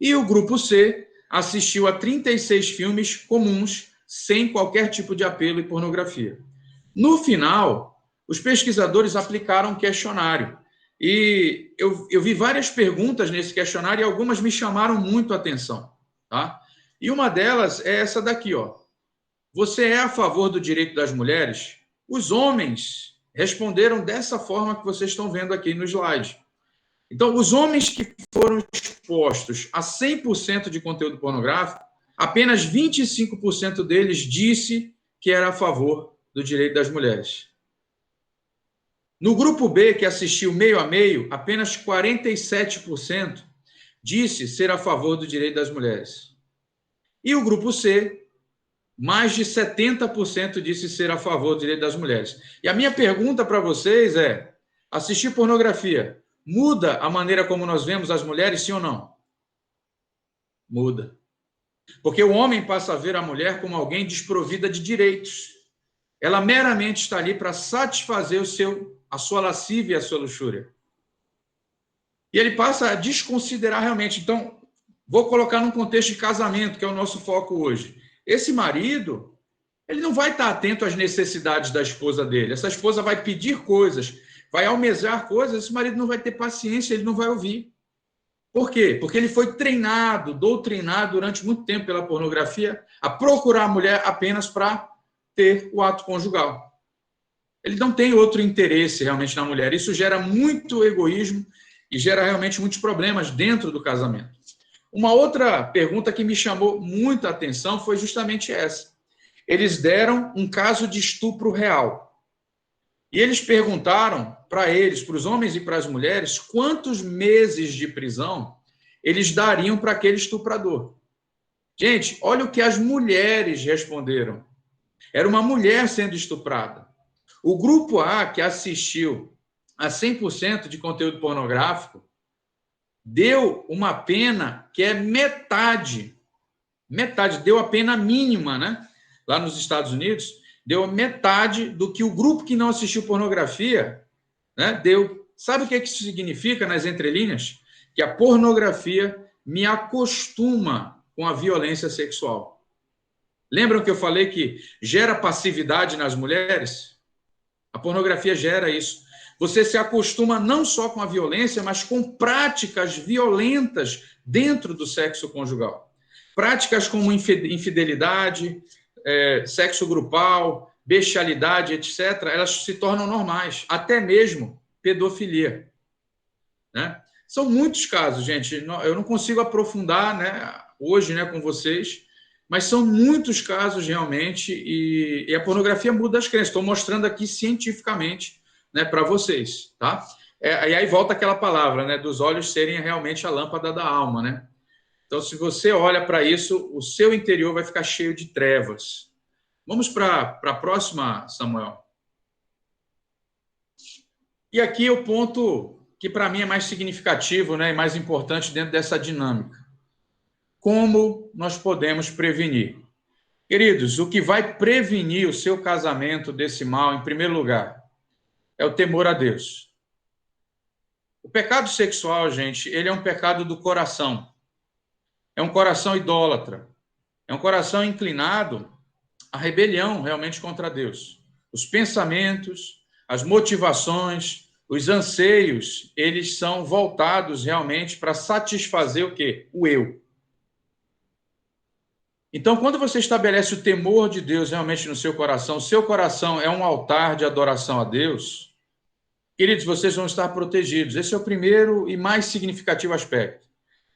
E o grupo C assistiu a 36 filmes comuns, sem qualquer tipo de apelo e pornografia. No final, os pesquisadores aplicaram um questionário. E eu vi várias perguntas nesse questionário e algumas me chamaram muito a atenção. Tá? E uma delas é essa daqui, ó. Você é a favor do direito das mulheres? Os homens responderam dessa forma que vocês estão vendo aqui no slide. Então, os homens que foram expostos a 100% de conteúdo pornográfico, apenas 25% deles disse que era a favor do direito das mulheres. No grupo B, que assistiu meio a meio, apenas 47% disse ser a favor do direito das mulheres. E o grupo C, mais de 70% disse ser a favor do direito das mulheres. E a minha pergunta para vocês é: assistir pornografia muda a maneira como nós vemos as mulheres, sim ou não? Muda. Porque o homem passa a ver a mulher como alguém desprovida de direitos. Ela meramente está ali para satisfazer a sua lascívia e a sua luxúria. E ele passa a desconsiderar realmente. Então, vou colocar num contexto de casamento, que é o nosso foco hoje. Esse marido, ele não vai estar atento às necessidades da esposa dele. Essa esposa vai pedir coisas, vai almejar coisas, esse marido não vai ter paciência, ele não vai ouvir. Por quê? Porque ele foi treinado, doutrinado durante muito tempo pela pornografia a procurar a mulher apenas para ter o ato conjugal. Ele não tem outro interesse realmente na mulher. Isso gera muito egoísmo e gera realmente muitos problemas dentro do casamento. Uma outra pergunta que me chamou muita atenção foi justamente essa. Eles deram um caso de estupro real. E eles perguntaram para eles, para os homens e para as mulheres, quantos meses de prisão eles dariam para aquele estuprador. Gente, olha o que as mulheres responderam. Era uma mulher sendo estuprada. O grupo A, que assistiu a 100% de conteúdo pornográfico, deu uma pena que é metade, deu a pena mínima, né? Lá nos Estados Unidos, deu metade do que o grupo que não assistiu pornografia, né, deu. Sabe o que isso significa nas entrelinhas? Que a pornografia me acostuma com a violência sexual. Lembram que eu falei que gera passividade nas mulheres? A pornografia gera isso. Você se acostuma não só com a violência, mas com práticas violentas dentro do sexo conjugal. Práticas como infidelidade, sexo grupal, bestialidade, etc., elas se tornam normais, até mesmo pedofilia. Né? São muitos casos, gente. Eu não consigo aprofundar, né, hoje, né, com vocês, mas são muitos casos realmente, e a pornografia muda as crenças. Estou mostrando aqui cientificamente, né, para vocês. Tá? E aí volta aquela palavra, né, dos olhos serem realmente a lâmpada da alma. Né? Então, se você olha para isso, o seu interior vai ficar cheio de trevas. Vamos para a próxima, Samuel. E aqui é o ponto que, para mim, é mais significativo, né, e mais importante dentro dessa dinâmica. Como nós podemos prevenir? Queridos, o que vai prevenir o seu casamento desse mal, em primeiro lugar, é o temor a Deus. O pecado sexual, gente, ele é um pecado do coração. É um coração idólatra. É um coração inclinado à rebelião realmente contra Deus. Os pensamentos, as motivações, os anseios, eles são voltados realmente para satisfazer o quê? O eu. Então, quando você estabelece o temor de Deus realmente no seu coração, o seu coração é um altar de adoração a Deus, Queridos, vocês vão estar protegidos. Esse é o primeiro e mais significativo aspecto.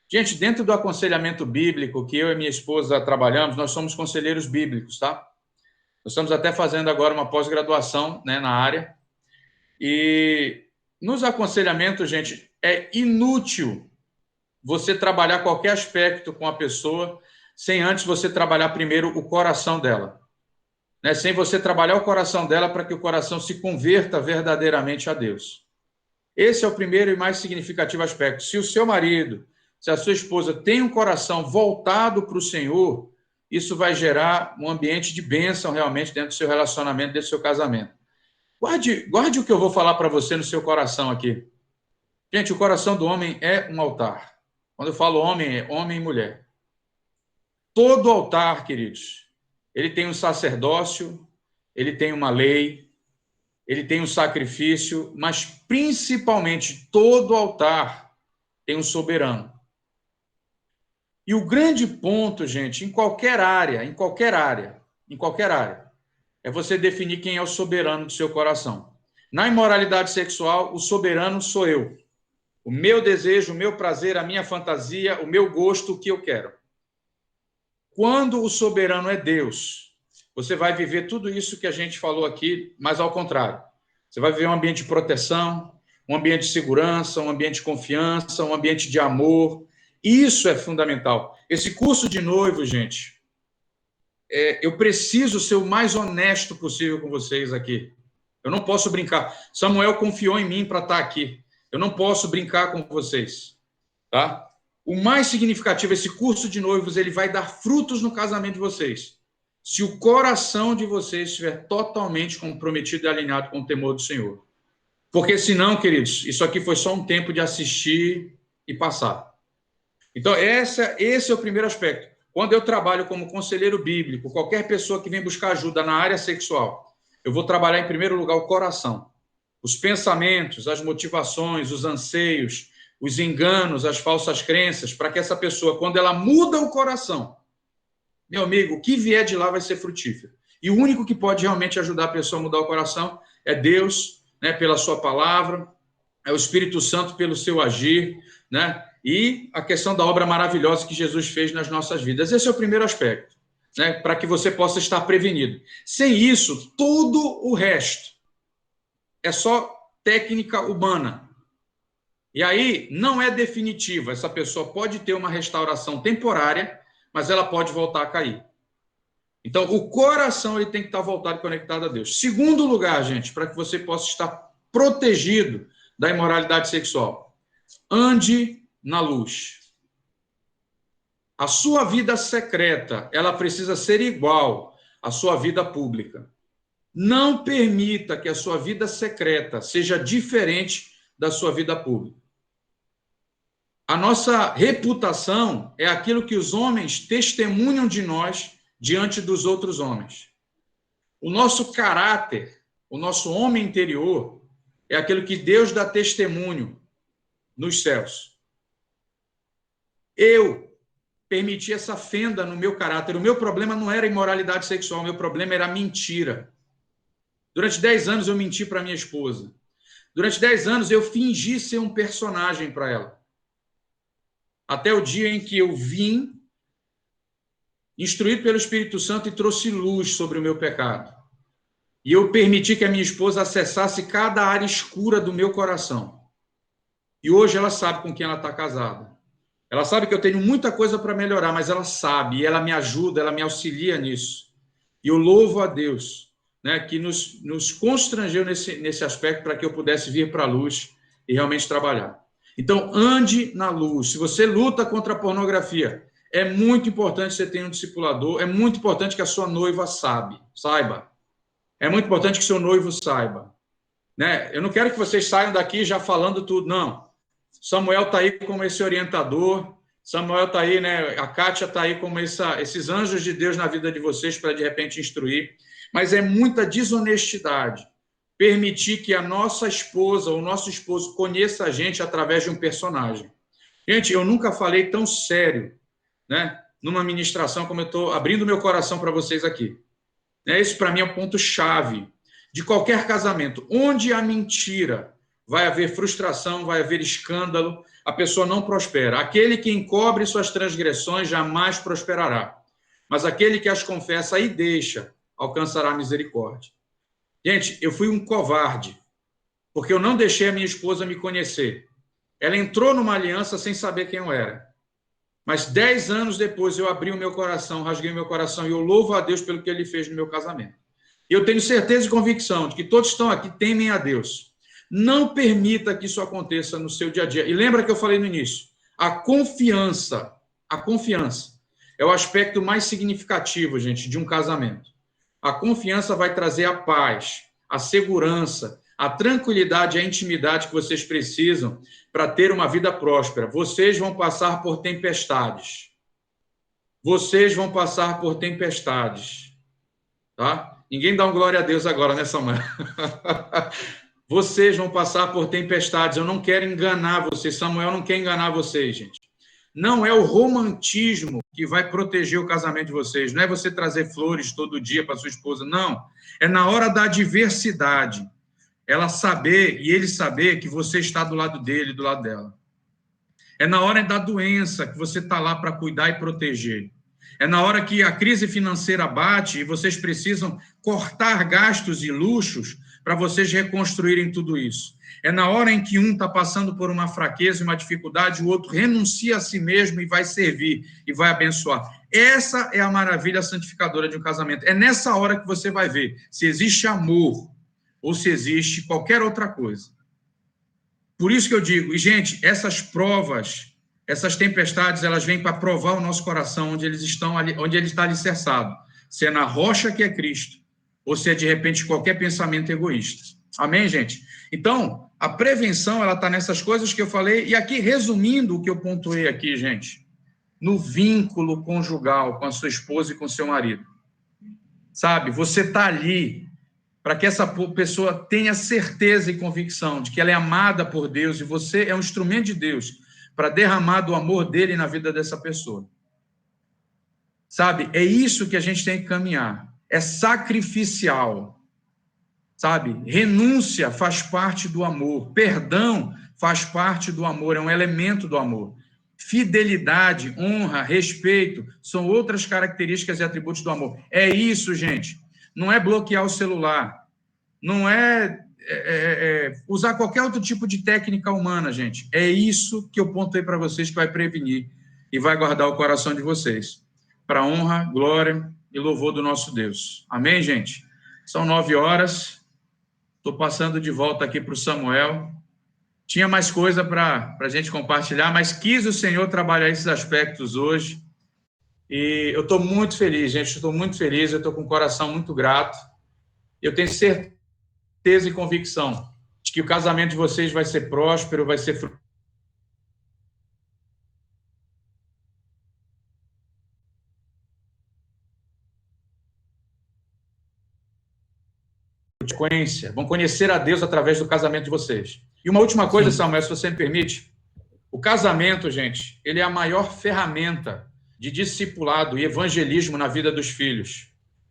Gente, dentro do aconselhamento bíblico que eu e minha esposa trabalhamos, nós somos conselheiros bíblicos, tá? Nós estamos até fazendo agora uma pós-graduação, né, na área. E nos aconselhamentos, gente, é inútil você trabalhar qualquer aspecto com a pessoa sem antes você trabalhar primeiro o coração dela. Né? Sem você trabalhar o coração dela para que o coração se converta verdadeiramente a Deus. Esse é o primeiro e mais significativo aspecto. Se o seu marido, se a sua esposa tem um coração voltado para o Senhor, isso vai gerar um ambiente de bênção realmente dentro do seu relacionamento, dentro do seu casamento. Guarde o que eu vou falar para você no seu coração aqui. Gente, o coração do homem é um altar. Quando eu falo homem, é homem e mulher. Todo altar, queridos, ele tem um sacerdócio, ele tem uma lei, ele tem um sacrifício, mas principalmente todo altar tem um soberano. E o grande ponto, gente, em qualquer área, é você definir quem é o soberano do seu coração. Na imoralidade sexual, o soberano sou eu. O meu desejo, o meu prazer, a minha fantasia, o meu gosto, o que eu quero. Quando o soberano é Deus, você vai viver tudo isso que a gente falou aqui, mas ao contrário. Você vai viver um ambiente de proteção, um ambiente de segurança, um ambiente de confiança, um ambiente de amor. Isso é fundamental. Esse curso de noivo, gente, eu preciso ser o mais honesto possível com vocês aqui. Eu não posso brincar. Samuel confiou em mim para estar aqui. Eu não posso brincar com vocês, tá? O mais significativo, esse curso de noivos, ele vai dar frutos no casamento de vocês. Se o coração de vocês estiver totalmente comprometido e alinhado com o temor do Senhor. Porque senão, queridos, isso aqui foi só um tempo de assistir e passar. Então, esse é o primeiro aspecto. Quando eu trabalho como conselheiro bíblico, qualquer pessoa que vem buscar ajuda na área sexual, eu vou trabalhar em primeiro lugar o coração. Os pensamentos, as motivações, os anseios, os enganos, as falsas crenças, para que essa pessoa, quando ela muda o coração, meu amigo, o que vier de lá vai ser frutífero. E o único que pode realmente ajudar a pessoa a mudar o coração é Deus, né, pela sua palavra, é o Espírito Santo pelo seu agir, né? E a questão da obra maravilhosa que Jesus fez nas nossas vidas. Esse é o primeiro aspecto, né? Para que você possa estar prevenido. Sem isso, todo o resto é só técnica humana. E aí, não é definitiva. Essa pessoa pode ter uma restauração temporária, mas ela pode voltar a cair. Então, o coração ele tem que estar voltado e conectado a Deus. Segundo lugar, gente, para que você possa estar protegido da imoralidade sexual. Ande na luz. A sua vida secreta, ela precisa ser igual à sua vida pública. Não permita que a sua vida secreta seja diferente da sua vida pública. A nossa reputação é aquilo que os homens testemunham de nós diante dos outros homens. O nosso caráter, o nosso homem interior, é aquilo que Deus dá testemunho nos céus. Eu permiti essa fenda no meu caráter. O meu problema não era imoralidade sexual, o meu problema era mentira. Durante 10 anos eu menti para minha esposa. Durante 10 anos eu fingi ser um personagem para ela. Até o dia em que eu vim, instruído pelo Espírito Santo, e trouxe luz sobre o meu pecado. E eu permiti que a minha esposa acessasse cada área escura do meu coração. E hoje ela sabe com quem ela está casada. Ela sabe que eu tenho muita coisa para melhorar, mas ela sabe, e ela me ajuda, ela me auxilia nisso. E eu louvo a Deus, né, que nos constrangeu nesse aspecto para que eu pudesse vir para a luz e realmente trabalhar. Então, ande na luz. Se você luta contra a pornografia, é muito importante que você tenha um discipulador, é muito importante que a sua noiva saiba. É muito importante que seu noivo saiba. Né? Eu não quero que vocês saiam daqui já falando tudo, não. Samuel está aí como esse orientador, Samuel está aí, né? A Kátia está aí como esses anjos de Deus na vida de vocês para, de repente, instruir. Mas é muita desonestidade permitir que a nossa esposa ou o nosso esposo conheça a gente através de um personagem. Gente, eu nunca falei tão sério, né, numa ministração como eu estou abrindo meu coração para vocês aqui. Isso, para mim, é um ponto-chave de qualquer casamento. Onde a mentira, vai haver frustração, vai haver escândalo, a pessoa não prospera. Aquele que encobre suas transgressões jamais prosperará, mas aquele que as confessa e deixa, alcançará misericórdia. Gente, eu fui um covarde, porque eu não deixei a minha esposa me conhecer. Ela entrou numa aliança sem saber quem eu era. Mas 10 anos depois eu abri o meu coração, rasguei o meu coração, e eu louvo a Deus pelo que Ele fez no meu casamento. E eu tenho certeza e convicção de que todos que estão aqui temem a Deus. Não permita que isso aconteça no seu dia a dia. E lembra que eu falei no início, a confiança é o aspecto mais significativo, gente, de um casamento. A confiança vai trazer a paz, a segurança, a tranquilidade, a intimidade que vocês precisam para ter uma vida próspera. Vocês vão passar por tempestades. Vocês vão passar por tempestades. Tá? Ninguém dá um glória a Deus agora, né, Samuel? Vocês vão passar por tempestades. Eu não quero enganar vocês. Samuel não quer enganar vocês, gente. Não é o romantismo que vai proteger o casamento de vocês. Não é você trazer flores todo dia para sua esposa. Não. É na hora da adversidade. Ela saber e ele saber que você está do lado dele, do lado dela. É na hora da doença que você está lá para cuidar e proteger. É na hora que a crise financeira bate e vocês precisam cortar gastos e luxos para vocês reconstruírem tudo isso. É na hora em que um está passando por uma fraqueza, uma dificuldade, o outro renuncia a si mesmo e vai servir e vai abençoar. Essa é a maravilha santificadora de um casamento. É nessa hora que você vai ver se existe amor ou se existe qualquer outra coisa. Por isso que eu digo, e gente, essas provas, essas tempestades, elas vêm para provar o nosso coração, onde eles estão ali, onde ele está alicerçado. Se é na rocha que é Cristo, ou se é de repente qualquer pensamento egoísta. Amém, gente? Então, a prevenção, ela está nessas coisas que eu falei, e aqui, resumindo o que eu pontuei aqui, gente, no vínculo conjugal com a sua esposa e com o seu marido. Sabe, você está ali para que essa pessoa tenha certeza e convicção de que ela é amada por Deus e você é um instrumento de Deus para derramar do amor dele na vida dessa pessoa. Sabe, é isso que a gente tem que caminhar. É sacrificial. Sabe, renúncia faz parte do amor. Perdão faz parte do amor, é um elemento do amor. Fidelidade, honra, respeito são outras características e atributos do amor. É isso, gente. Não é bloquear o celular, não é usar qualquer outro tipo de técnica humana, gente. É isso que eu pontei para vocês que vai prevenir e vai guardar o coração de vocês. Para honra, glória e louvor do nosso Deus. Amém, gente? São 9 horas. Estou passando de volta aqui para o Samuel. Tinha mais coisa para a gente compartilhar, mas quis o Senhor trabalhar esses aspectos hoje. E eu estou muito feliz, gente. Estou muito feliz. Eu estou com o coração muito grato. Eu tenho certeza e convicção de que o casamento de vocês vai ser próspero, vai ser frequência, vão conhecer a Deus através do casamento de vocês. E uma última coisa, sim, Samuel, se você me permite, o casamento, gente, ele é a maior ferramenta de discipulado e evangelismo na vida dos filhos.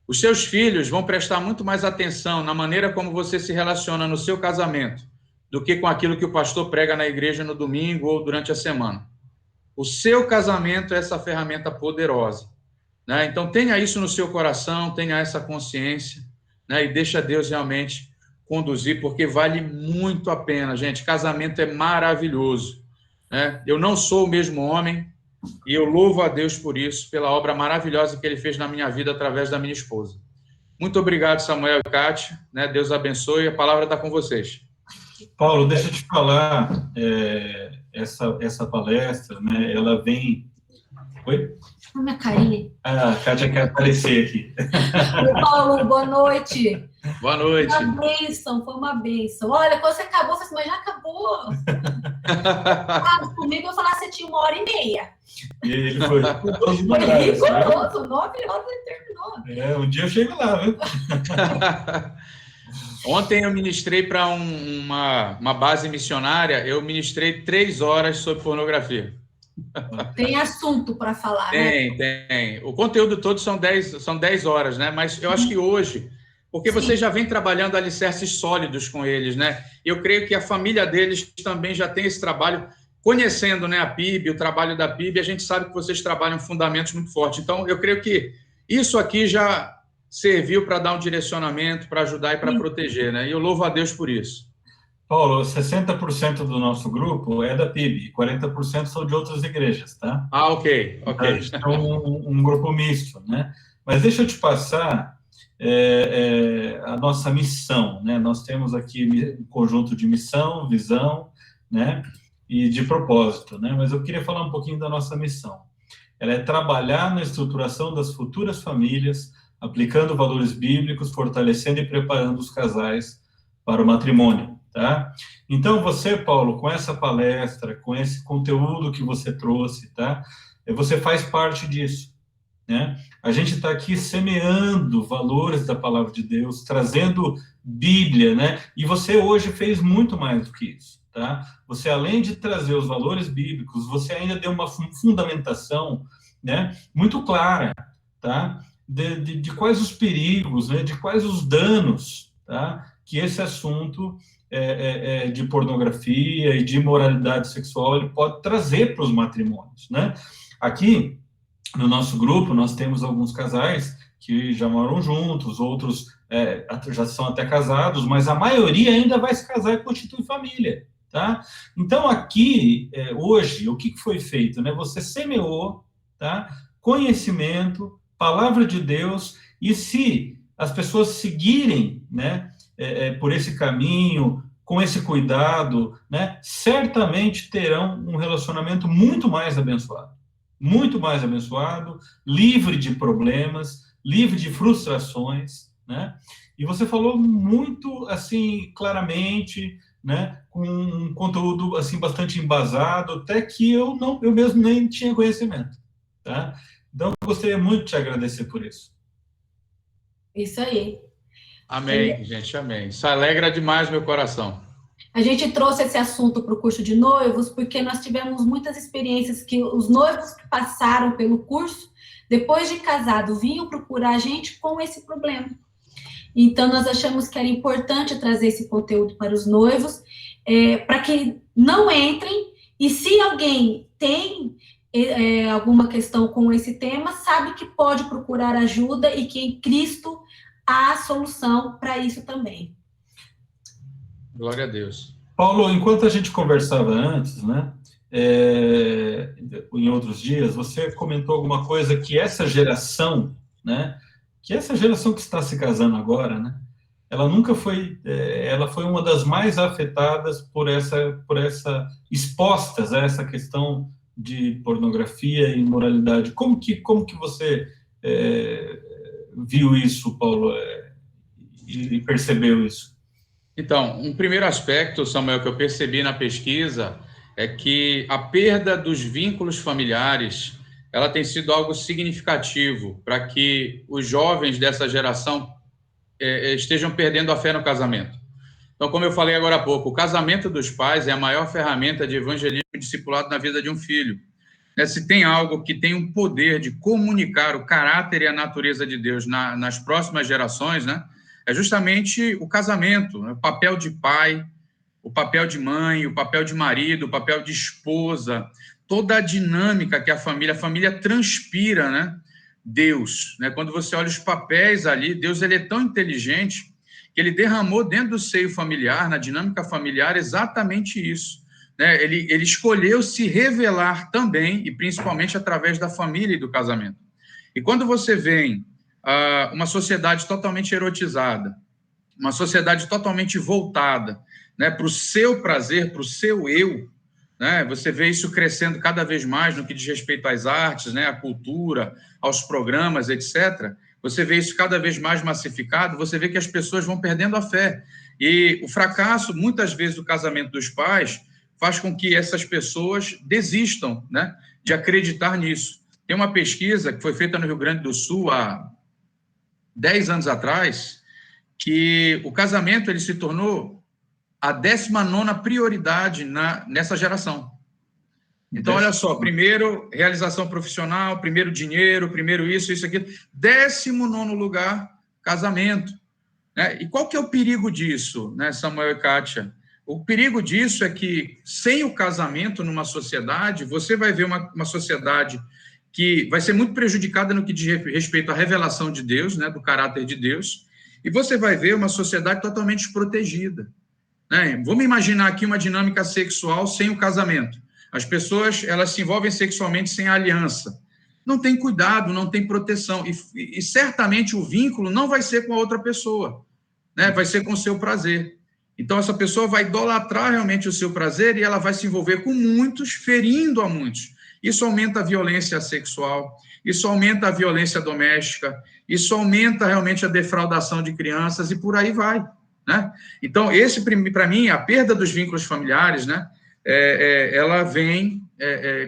Os seus filhos vão prestar muito mais atenção na maneira como você se relaciona no seu casamento do que com aquilo que o pastor prega na igreja no domingo ou durante a semana. O seu casamento é essa ferramenta poderosa, né? Então, tenha isso no seu coração, tenha essa consciência, né? E deixa Deus realmente conduzir, porque vale muito a pena, gente. Casamento é maravilhoso, né? Eu não sou o mesmo homem e eu louvo a Deus por isso, pela obra maravilhosa que Ele fez na minha vida através da minha esposa. Muito obrigado, Samuel e Kátia, né? Deus abençoe. A palavra está com vocês. Paulo, deixa eu te falar, essa palestra, né? Ela vem... Oi? Minha carinha. A Kátia quer aparecer aqui. Oi, Paulo, boa noite. Boa noite. Foi uma bênção. Olha, quando você acabou, você disse, mas já acabou. Comigo eu falava que você tinha 1h30. E ele foi rigoroso. Foi rigoroso, 9 horas ele terminou. Um dia eu chego lá, viu? Ontem eu ministrei para uma base missionária, eu ministrei 3 horas sobre pornografia. Tem assunto para falar, né? Tem. O conteúdo todo são 10 horas, né? Mas eu acho que hoje Porque você já vem trabalhando alicerces sólidos com eles, né? Eu creio que a família deles também já tem esse trabalho, conhecendo, né, a PIB, o trabalho da PIB, a gente sabe que vocês trabalham fundamentos muito fortes. Então, eu creio que isso aqui já serviu para dar um direcionamento, para ajudar e para proteger, né? E eu louvo a Deus por isso. Paulo, 60% do nosso grupo é da PIB, 40% são de outras igrejas, tá? Ah, ok. Então, um grupo misto, né? Mas deixa eu te passar a nossa missão, né? Nós temos aqui um conjunto de missão, visão, né? E de propósito, né? Mas eu queria falar um pouquinho da nossa missão. Ela é trabalhar na estruturação das futuras famílias, aplicando valores bíblicos, fortalecendo e preparando os casais para o matrimônio, tá? Então, você, Paulo, com essa palestra, com esse conteúdo que você trouxe, tá? Você faz parte disso, né? A gente está aqui semeando valores da palavra de Deus, trazendo Bíblia, né? E você hoje fez muito mais do que isso, tá? Você, além de trazer os valores bíblicos, você ainda deu uma fundamentação, né, muito clara, tá? De quais os perigos, né? De quais os danos, tá? Que esse assunto de pornografia e de imoralidade sexual ele pode trazer para os matrimônios, né? Aqui, no nosso grupo, nós temos alguns casais que já moram juntos, outros já são até casados, mas a maioria ainda vai se casar e constituir família, tá? Então, aqui, hoje, o que foi feito, né? Você semeou, tá? Conhecimento, palavra de Deus, e se as pessoas seguirem, né, por esse caminho, com esse cuidado, né, certamente terão um relacionamento muito mais abençoado, livre de problemas, livre de frustrações, né? E você falou muito, assim, claramente, né, com um conteúdo, assim, bastante embasado, até que eu mesmo nem tinha conhecimento, tá? Então, eu gostaria muito de te agradecer por isso. Isso aí. Amém, gente, amém. Isso alegra demais meu coração. A gente trouxe esse assunto para o curso de noivos porque nós tivemos muitas experiências que os noivos que passaram pelo curso, depois de casado, vinham procurar a gente com esse problema. Então, nós achamos que era importante trazer esse conteúdo para os noivos, para que não entrem, e se alguém tem alguma questão com esse tema, sabe que pode procurar ajuda e que em Cristo há solução para isso também. Glória a Deus. Paulo, enquanto a gente conversava antes, né, em outros dias, você comentou alguma coisa que essa geração, né, que está se casando agora, né, ela nunca foi, ela foi uma das mais afetadas por essa expostas a essa questão de pornografia e imoralidade. Como que você viu isso, Paulo, e percebeu isso? Então, um primeiro aspecto, Samuel, que eu percebi na pesquisa é que a perda dos vínculos familiares, ela tem sido algo significativo para que os jovens dessa geração estejam perdendo a fé no casamento. Então, como eu falei agora há pouco, o casamento dos pais é a maior ferramenta de evangelismo e discipulado na vida de um filho. Se tem algo que tem um poder de comunicar o caráter e a natureza de Deus nas próximas gerações, né, é justamente o casamento, né, o papel de pai, o papel de mãe, o papel de marido, o papel de esposa, toda a dinâmica que a família transpira, né, Deus. Né? Quando você olha os papéis ali, Deus ele é tão inteligente que ele derramou dentro do seio familiar, na dinâmica familiar, exatamente isso. Né? Ele escolheu se revelar também, e principalmente através da família e do casamento. E quando você vê uma sociedade totalmente erotizada, uma sociedade totalmente voltada, né, para o seu prazer, para o seu eu, né, você vê isso crescendo cada vez mais no que diz respeito às artes, né, à cultura, aos programas, etc. Você vê isso cada vez mais massificado, você vê que as pessoas vão perdendo a fé. E o fracasso, muitas vezes, do casamento dos pais faz com que essas pessoas desistam, né, de acreditar nisso. Tem uma pesquisa que foi feita no Rio Grande do Sul há 10 anos atrás, que o casamento ele se tornou a 19ª prioridade nessa geração. Então, olha só, primeiro, realização profissional, primeiro dinheiro, primeiro isso, aquilo. 19º lugar, casamento. né? E qual que é o perigo disso, né, Samuel e Kátia? O perigo disso é que, sem o casamento numa sociedade, você vai ver uma sociedade que vai ser muito prejudicada no que diz respeito à revelação de Deus, né, do caráter de Deus, e você vai ver uma sociedade totalmente desprotegida, né? Vamos imaginar aqui uma dinâmica sexual sem o casamento. As pessoas, elas se envolvem sexualmente sem a aliança. Não tem cuidado, não tem proteção, e certamente o vínculo não vai ser com a outra pessoa, né? Vai ser com o seu prazer. Então, essa pessoa vai idolatrar realmente o seu prazer e ela vai se envolver com muitos, ferindo a muitos. Isso aumenta a violência sexual, isso aumenta a violência doméstica, isso aumenta realmente a defraudação de crianças e por aí vai, né? Então, esse, para mim, a perda dos vínculos familiares, né, ela vem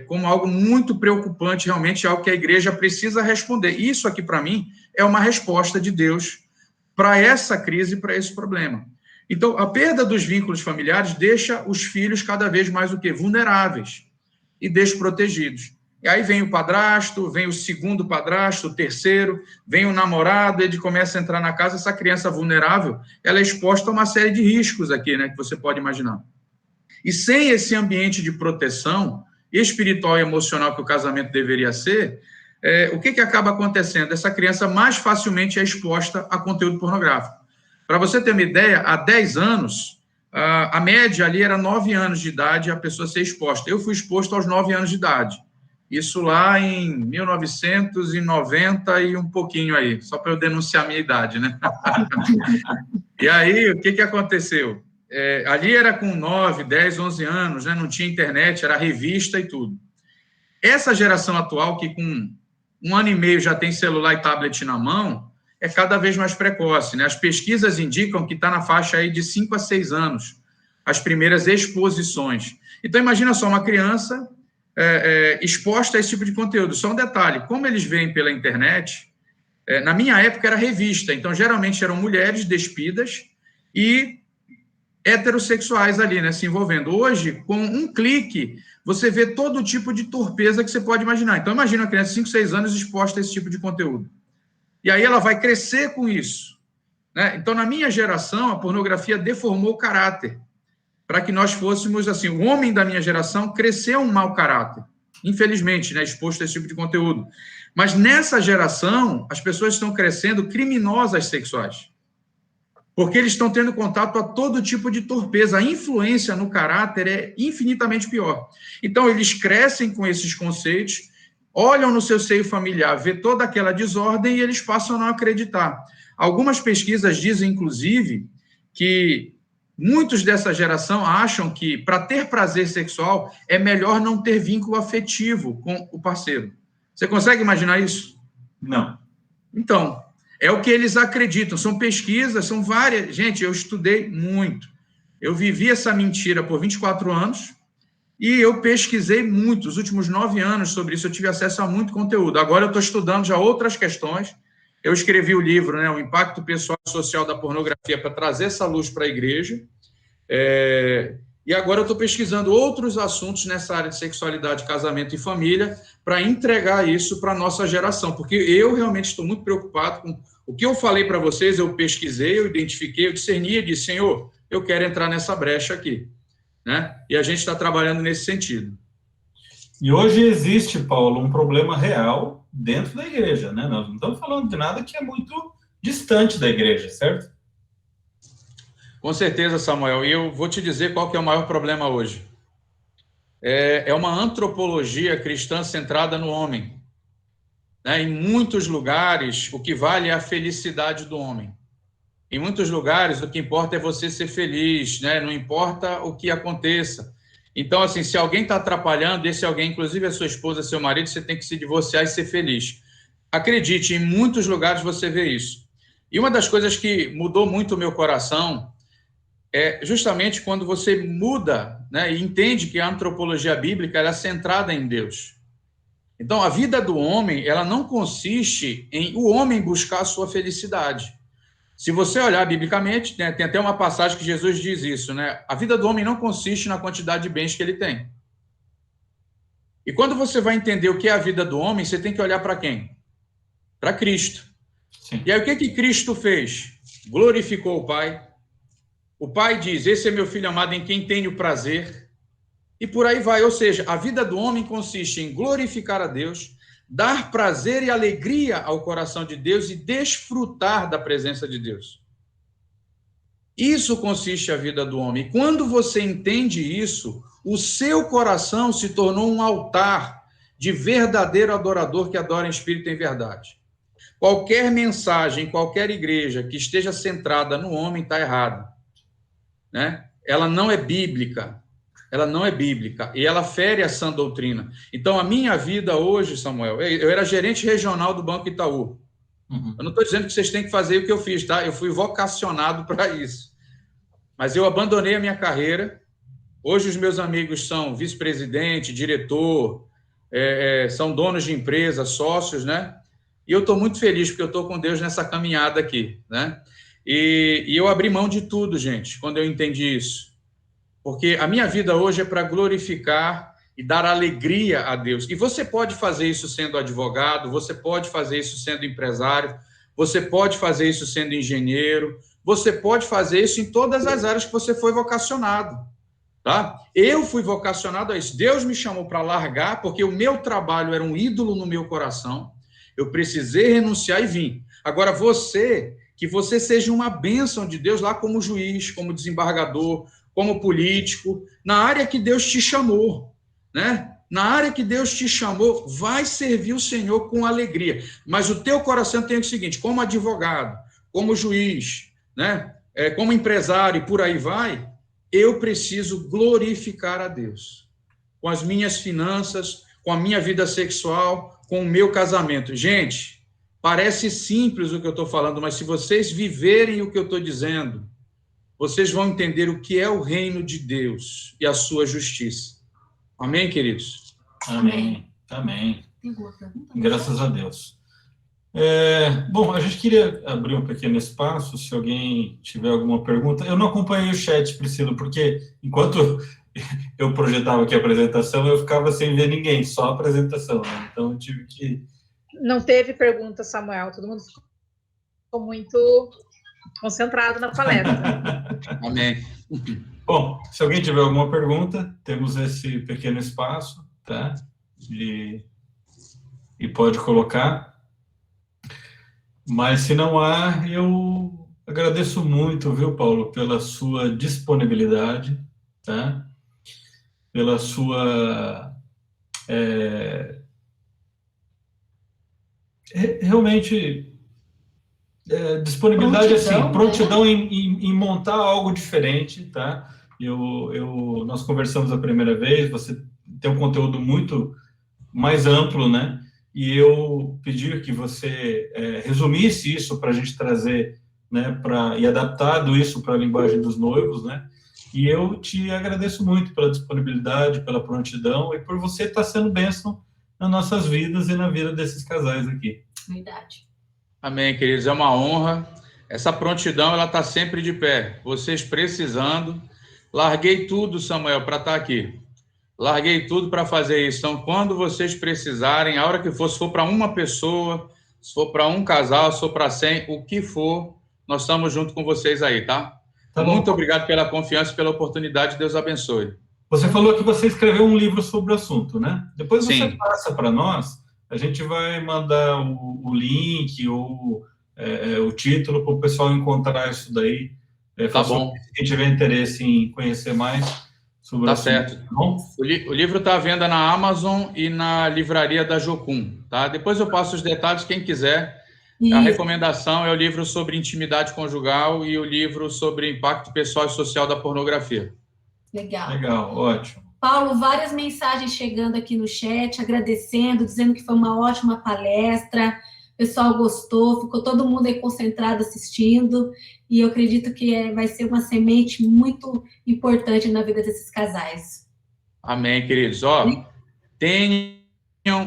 como algo muito preocupante, realmente algo que a igreja precisa responder. Isso aqui, para mim, é uma resposta de Deus para essa crise, para esse problema. Então, a perda dos vínculos familiares deixa os filhos cada vez mais o quê? Vulneráveis e desprotegidos. E aí vem o padrasto, vem o segundo padrasto, o terceiro, vem o namorado, ele começa a entrar na casa, essa criança vulnerável, ela é exposta a uma série de riscos aqui, né, que você pode imaginar. E sem esse ambiente de proteção espiritual e emocional que o casamento deveria ser, o que acaba acontecendo? Essa criança mais facilmente é exposta a conteúdo pornográfico. Para você ter uma ideia, há 10 anos, a média ali era 9 anos de idade a pessoa ser exposta. Eu fui exposto aos 9 anos de idade. Isso lá em 1990 e um pouquinho aí, só para eu denunciar a minha idade, né? E aí, o que aconteceu? Ali era com 9, 10, 11 anos, né? Não tinha internet, era revista e tudo. Essa geração atual, que com 1 ano e meio já tem celular e tablet na mão, é cada vez mais precoce, né? As pesquisas indicam que está na faixa aí de 5 a 6 anos, as primeiras exposições. Então, imagina só, uma criança exposta a esse tipo de conteúdo. Só um detalhe, como eles veem pela internet, na minha época era revista, então, geralmente eram mulheres despidas e heterossexuais ali, né, se envolvendo. Hoje, com um clique, você vê todo tipo de torpeza que você pode imaginar. Então, imagina uma criança de 5, 6 anos exposta a esse tipo de conteúdo. E aí ela vai crescer com isso, né? Então, na minha geração, a pornografia deformou o caráter, para que nós fôssemos, assim, o homem da minha geração cresceu um mau caráter, infelizmente, né, exposto a esse tipo de conteúdo. Mas nessa geração, as pessoas estão crescendo criminosas sexuais, porque eles estão tendo contato a todo tipo de torpeza. A influência no caráter é infinitamente pior. Então, eles crescem com esses conceitos, olham no seu seio familiar, vê toda aquela desordem e eles passam a não acreditar. Algumas pesquisas dizem, inclusive, que muitos dessa geração acham que, para ter prazer sexual, é melhor não ter vínculo afetivo com o parceiro. Você consegue imaginar isso? Não. Então, é o que eles acreditam. São pesquisas, são várias. Gente, eu estudei muito. Eu vivi essa mentira por 24 anos e eu pesquisei muito. Os últimos 9 anos sobre isso, eu tive acesso a muito conteúdo. Agora eu estou estudando já outras questões. Eu escrevi o livro, né, O Impacto Pessoal e Social da Pornografia, para trazer essa luz para a igreja. E agora eu estou pesquisando outros assuntos nessa área de sexualidade, casamento e família, para entregar isso para a nossa geração, porque eu realmente estou muito preocupado com o que eu falei para vocês. Eu pesquisei, eu identifiquei, eu discerni e disse, Senhor, eu quero entrar nessa brecha aqui, né? E a gente está trabalhando nesse sentido. E hoje existe, Paulo, um problema real dentro da igreja, né? Nós não estamos falando de nada que é muito distante da igreja, certo? Com certeza, Samuel. E eu vou te dizer qual que é o maior problema hoje. É uma antropologia cristã centrada no homem. Né? Em muitos lugares, o que vale é a felicidade do homem. Em muitos lugares, o que importa é você ser feliz, né? Não importa o que aconteça. Então, assim, se alguém está atrapalhando, esse alguém, inclusive a sua esposa, seu marido, você tem que se divorciar e ser feliz. Acredite, em muitos lugares você vê isso. E uma das coisas que mudou muito o meu coração é justamente quando você muda, né, e entende que a antropologia bíblica ela é centrada em Deus. Então, a vida do homem, ela não consiste em o homem buscar a sua felicidade. Se você olhar biblicamente, né, tem até uma passagem que Jesus diz isso, né? A vida do homem não consiste na quantidade de bens que ele tem. E quando você vai entender o que é a vida do homem, você tem que olhar para quem? Para Cristo. Sim. E aí, o que Cristo fez? glorificou o Pai. O Pai diz, esse é meu filho amado em quem tenho prazer. E por aí vai, ou seja, a vida do homem consiste em glorificar a Deus, dar prazer e alegria ao coração de Deus e desfrutar da presença de Deus. Isso consiste a vida do homem. E quando você entende isso, o seu coração se tornou um altar de verdadeiro adorador que adora em espírito e em verdade. Qualquer mensagem, qualquer igreja que esteja centrada no homem está errada, né? Ela não é bíblica. Ela não é bíblica. E ela fere a sã doutrina. Então, a minha vida hoje, Samuel, eu era gerente regional do Banco Itaú. Eu não estou dizendo que vocês têm que fazer o que eu fiz, tá? Eu fui vocacionado para isso. Mas eu abandonei a minha carreira. Hoje os meus amigos são vice-presidente, diretor, são donos de empresa, sócios, né? E eu estou muito feliz porque eu estou com Deus nessa caminhada aqui, né? E eu abri mão de tudo, gente, quando eu entendi isso. Porque a minha vida hoje é para glorificar e dar alegria a Deus. E você pode fazer isso sendo advogado, você pode fazer isso sendo empresário, você pode fazer isso sendo engenheiro, você pode fazer isso em todas as áreas que você foi vocacionado, tá? Eu fui vocacionado a isso. Deus me chamou para largar, porque o meu trabalho era um ídolo no meu coração. Eu precisei renunciar e vim. Agora, que você seja uma bênção de Deus lá como juiz, como desembargador, como político, na área que Deus te chamou, né? Na área que Deus te chamou, vai servir o Senhor com alegria. Mas o teu coração tem o seguinte, como advogado, como juiz, né? Como empresário e por aí vai, eu preciso glorificar a Deus. Com as minhas finanças, com a minha vida sexual, com o meu casamento. Gente, parece simples o que eu estou falando, mas se vocês viverem o que eu estou dizendo, vocês vão entender o que é o reino de Deus e a sua justiça. Amém, queridos? Amém. Amém. Graças a Deus. Bom, a gente queria abrir um pequeno espaço, se alguém tiver alguma pergunta. Eu não acompanhei o chat, Priscila, porque enquanto eu projetava aqui a apresentação, eu ficava sem ver ninguém, só a apresentação, né? Então eu tive que... Não teve pergunta, Samuel, todo mundo ficou muito concentrado na palestra. Amém. Bom, se alguém tiver alguma pergunta, temos esse pequeno espaço, tá? E pode colocar. Mas se não há, eu agradeço muito, viu, Paulo, pela sua disponibilidade, tá? Pela sua... realmente... disponibilidade, prontidão, né? em montar algo diferente, tá? Nós conversamos a primeira vez, você tem um conteúdo muito mais amplo, né? E eu pedi que você resumisse isso para a gente trazer, né? E adaptado isso para a linguagem dos noivos, né? E eu te agradeço muito pela disponibilidade, pela prontidão e por você estar sendo bênção nas nossas vidas e na vida desses casais aqui. Verdade. Amém, queridos, é uma honra. Essa prontidão, ela está sempre de pé. Vocês precisando. Larguei tudo, Samuel, para estar aqui. Larguei tudo para fazer isso. Então, quando vocês precisarem, a hora que for, se for para uma pessoa, se for para um casal, se for para 100, o que for, nós estamos junto com vocês aí, tá? Muito obrigado pela confiança e pela oportunidade. Deus abençoe. Você falou que você escreveu um livro sobre o assunto, né? Depois você Sim. passa para nós. A gente vai mandar o link ou o título para o pessoal encontrar isso daí. Tá bom. Quem tiver interesse em conhecer mais sobre tá o assunto. Certo. Tá bom? O livro está à venda na Amazon e na livraria da Jocum, tá? Depois eu passo os detalhes, quem quiser. A recomendação é o livro sobre intimidade conjugal e o livro sobre impacto pessoal e social da pornografia. Legal, ótimo. Paulo, várias mensagens chegando aqui no chat, agradecendo, dizendo que foi uma ótima palestra, o pessoal gostou, ficou todo mundo aí concentrado assistindo, e eu acredito que vai ser uma semente muito importante na vida desses casais. Amém, queridos. Tenham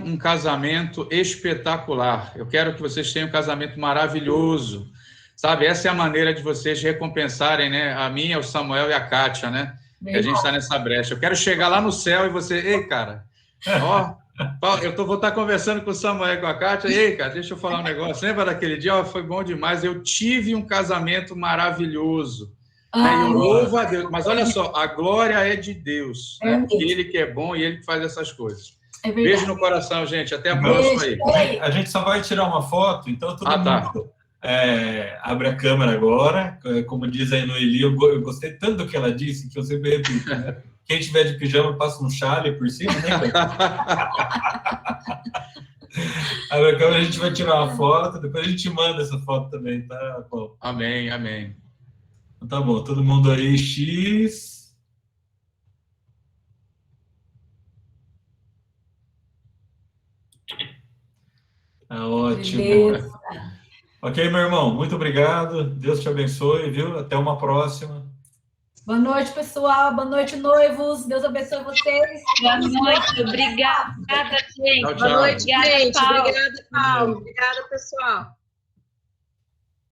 um casamento espetacular. Eu quero que vocês tenham um casamento maravilhoso. Sabe, essa é a maneira de vocês recompensarem, né? A minha, o Samuel e a Kátia, né? Que a gente está nessa brecha. Eu quero chegar lá no céu e você... Ei, cara, Paulo, vou estar conversando com o Samuel e com a Kátia. E aí, cara, deixa eu falar um negócio. Lembra daquele dia? Foi bom demais. Eu tive um casamento maravilhoso. Né? Eu louvo a Deus. Mas olha só, a glória é de Deus. Né? Ele que é bom e ele que faz essas coisas. Beijo no coração, gente. Até a próxima aí. A gente só vai tirar uma foto, então todo mundo abre a câmera agora. Como diz aí no Eli, eu gostei tanto do que ela disse, que eu sempre repito, né? Quem tiver de pijama, passa um chale por cima, né? Abre a câmera, a gente vai tirar uma foto, depois a gente manda essa foto também, tá, Paulo? Amém, amém. Então, tá bom, todo mundo aí, X... Tá ótimo. Beleza. Ok, meu irmão, muito obrigado. Deus te abençoe, viu? Até uma próxima. Boa noite, pessoal. Boa noite, noivos. Deus abençoe vocês. Boa noite. Obrigada, gente. Tchau, tchau. Boa noite, Obrigada, gente. Paulo. Obrigada, Paulo. Obrigada, pessoal.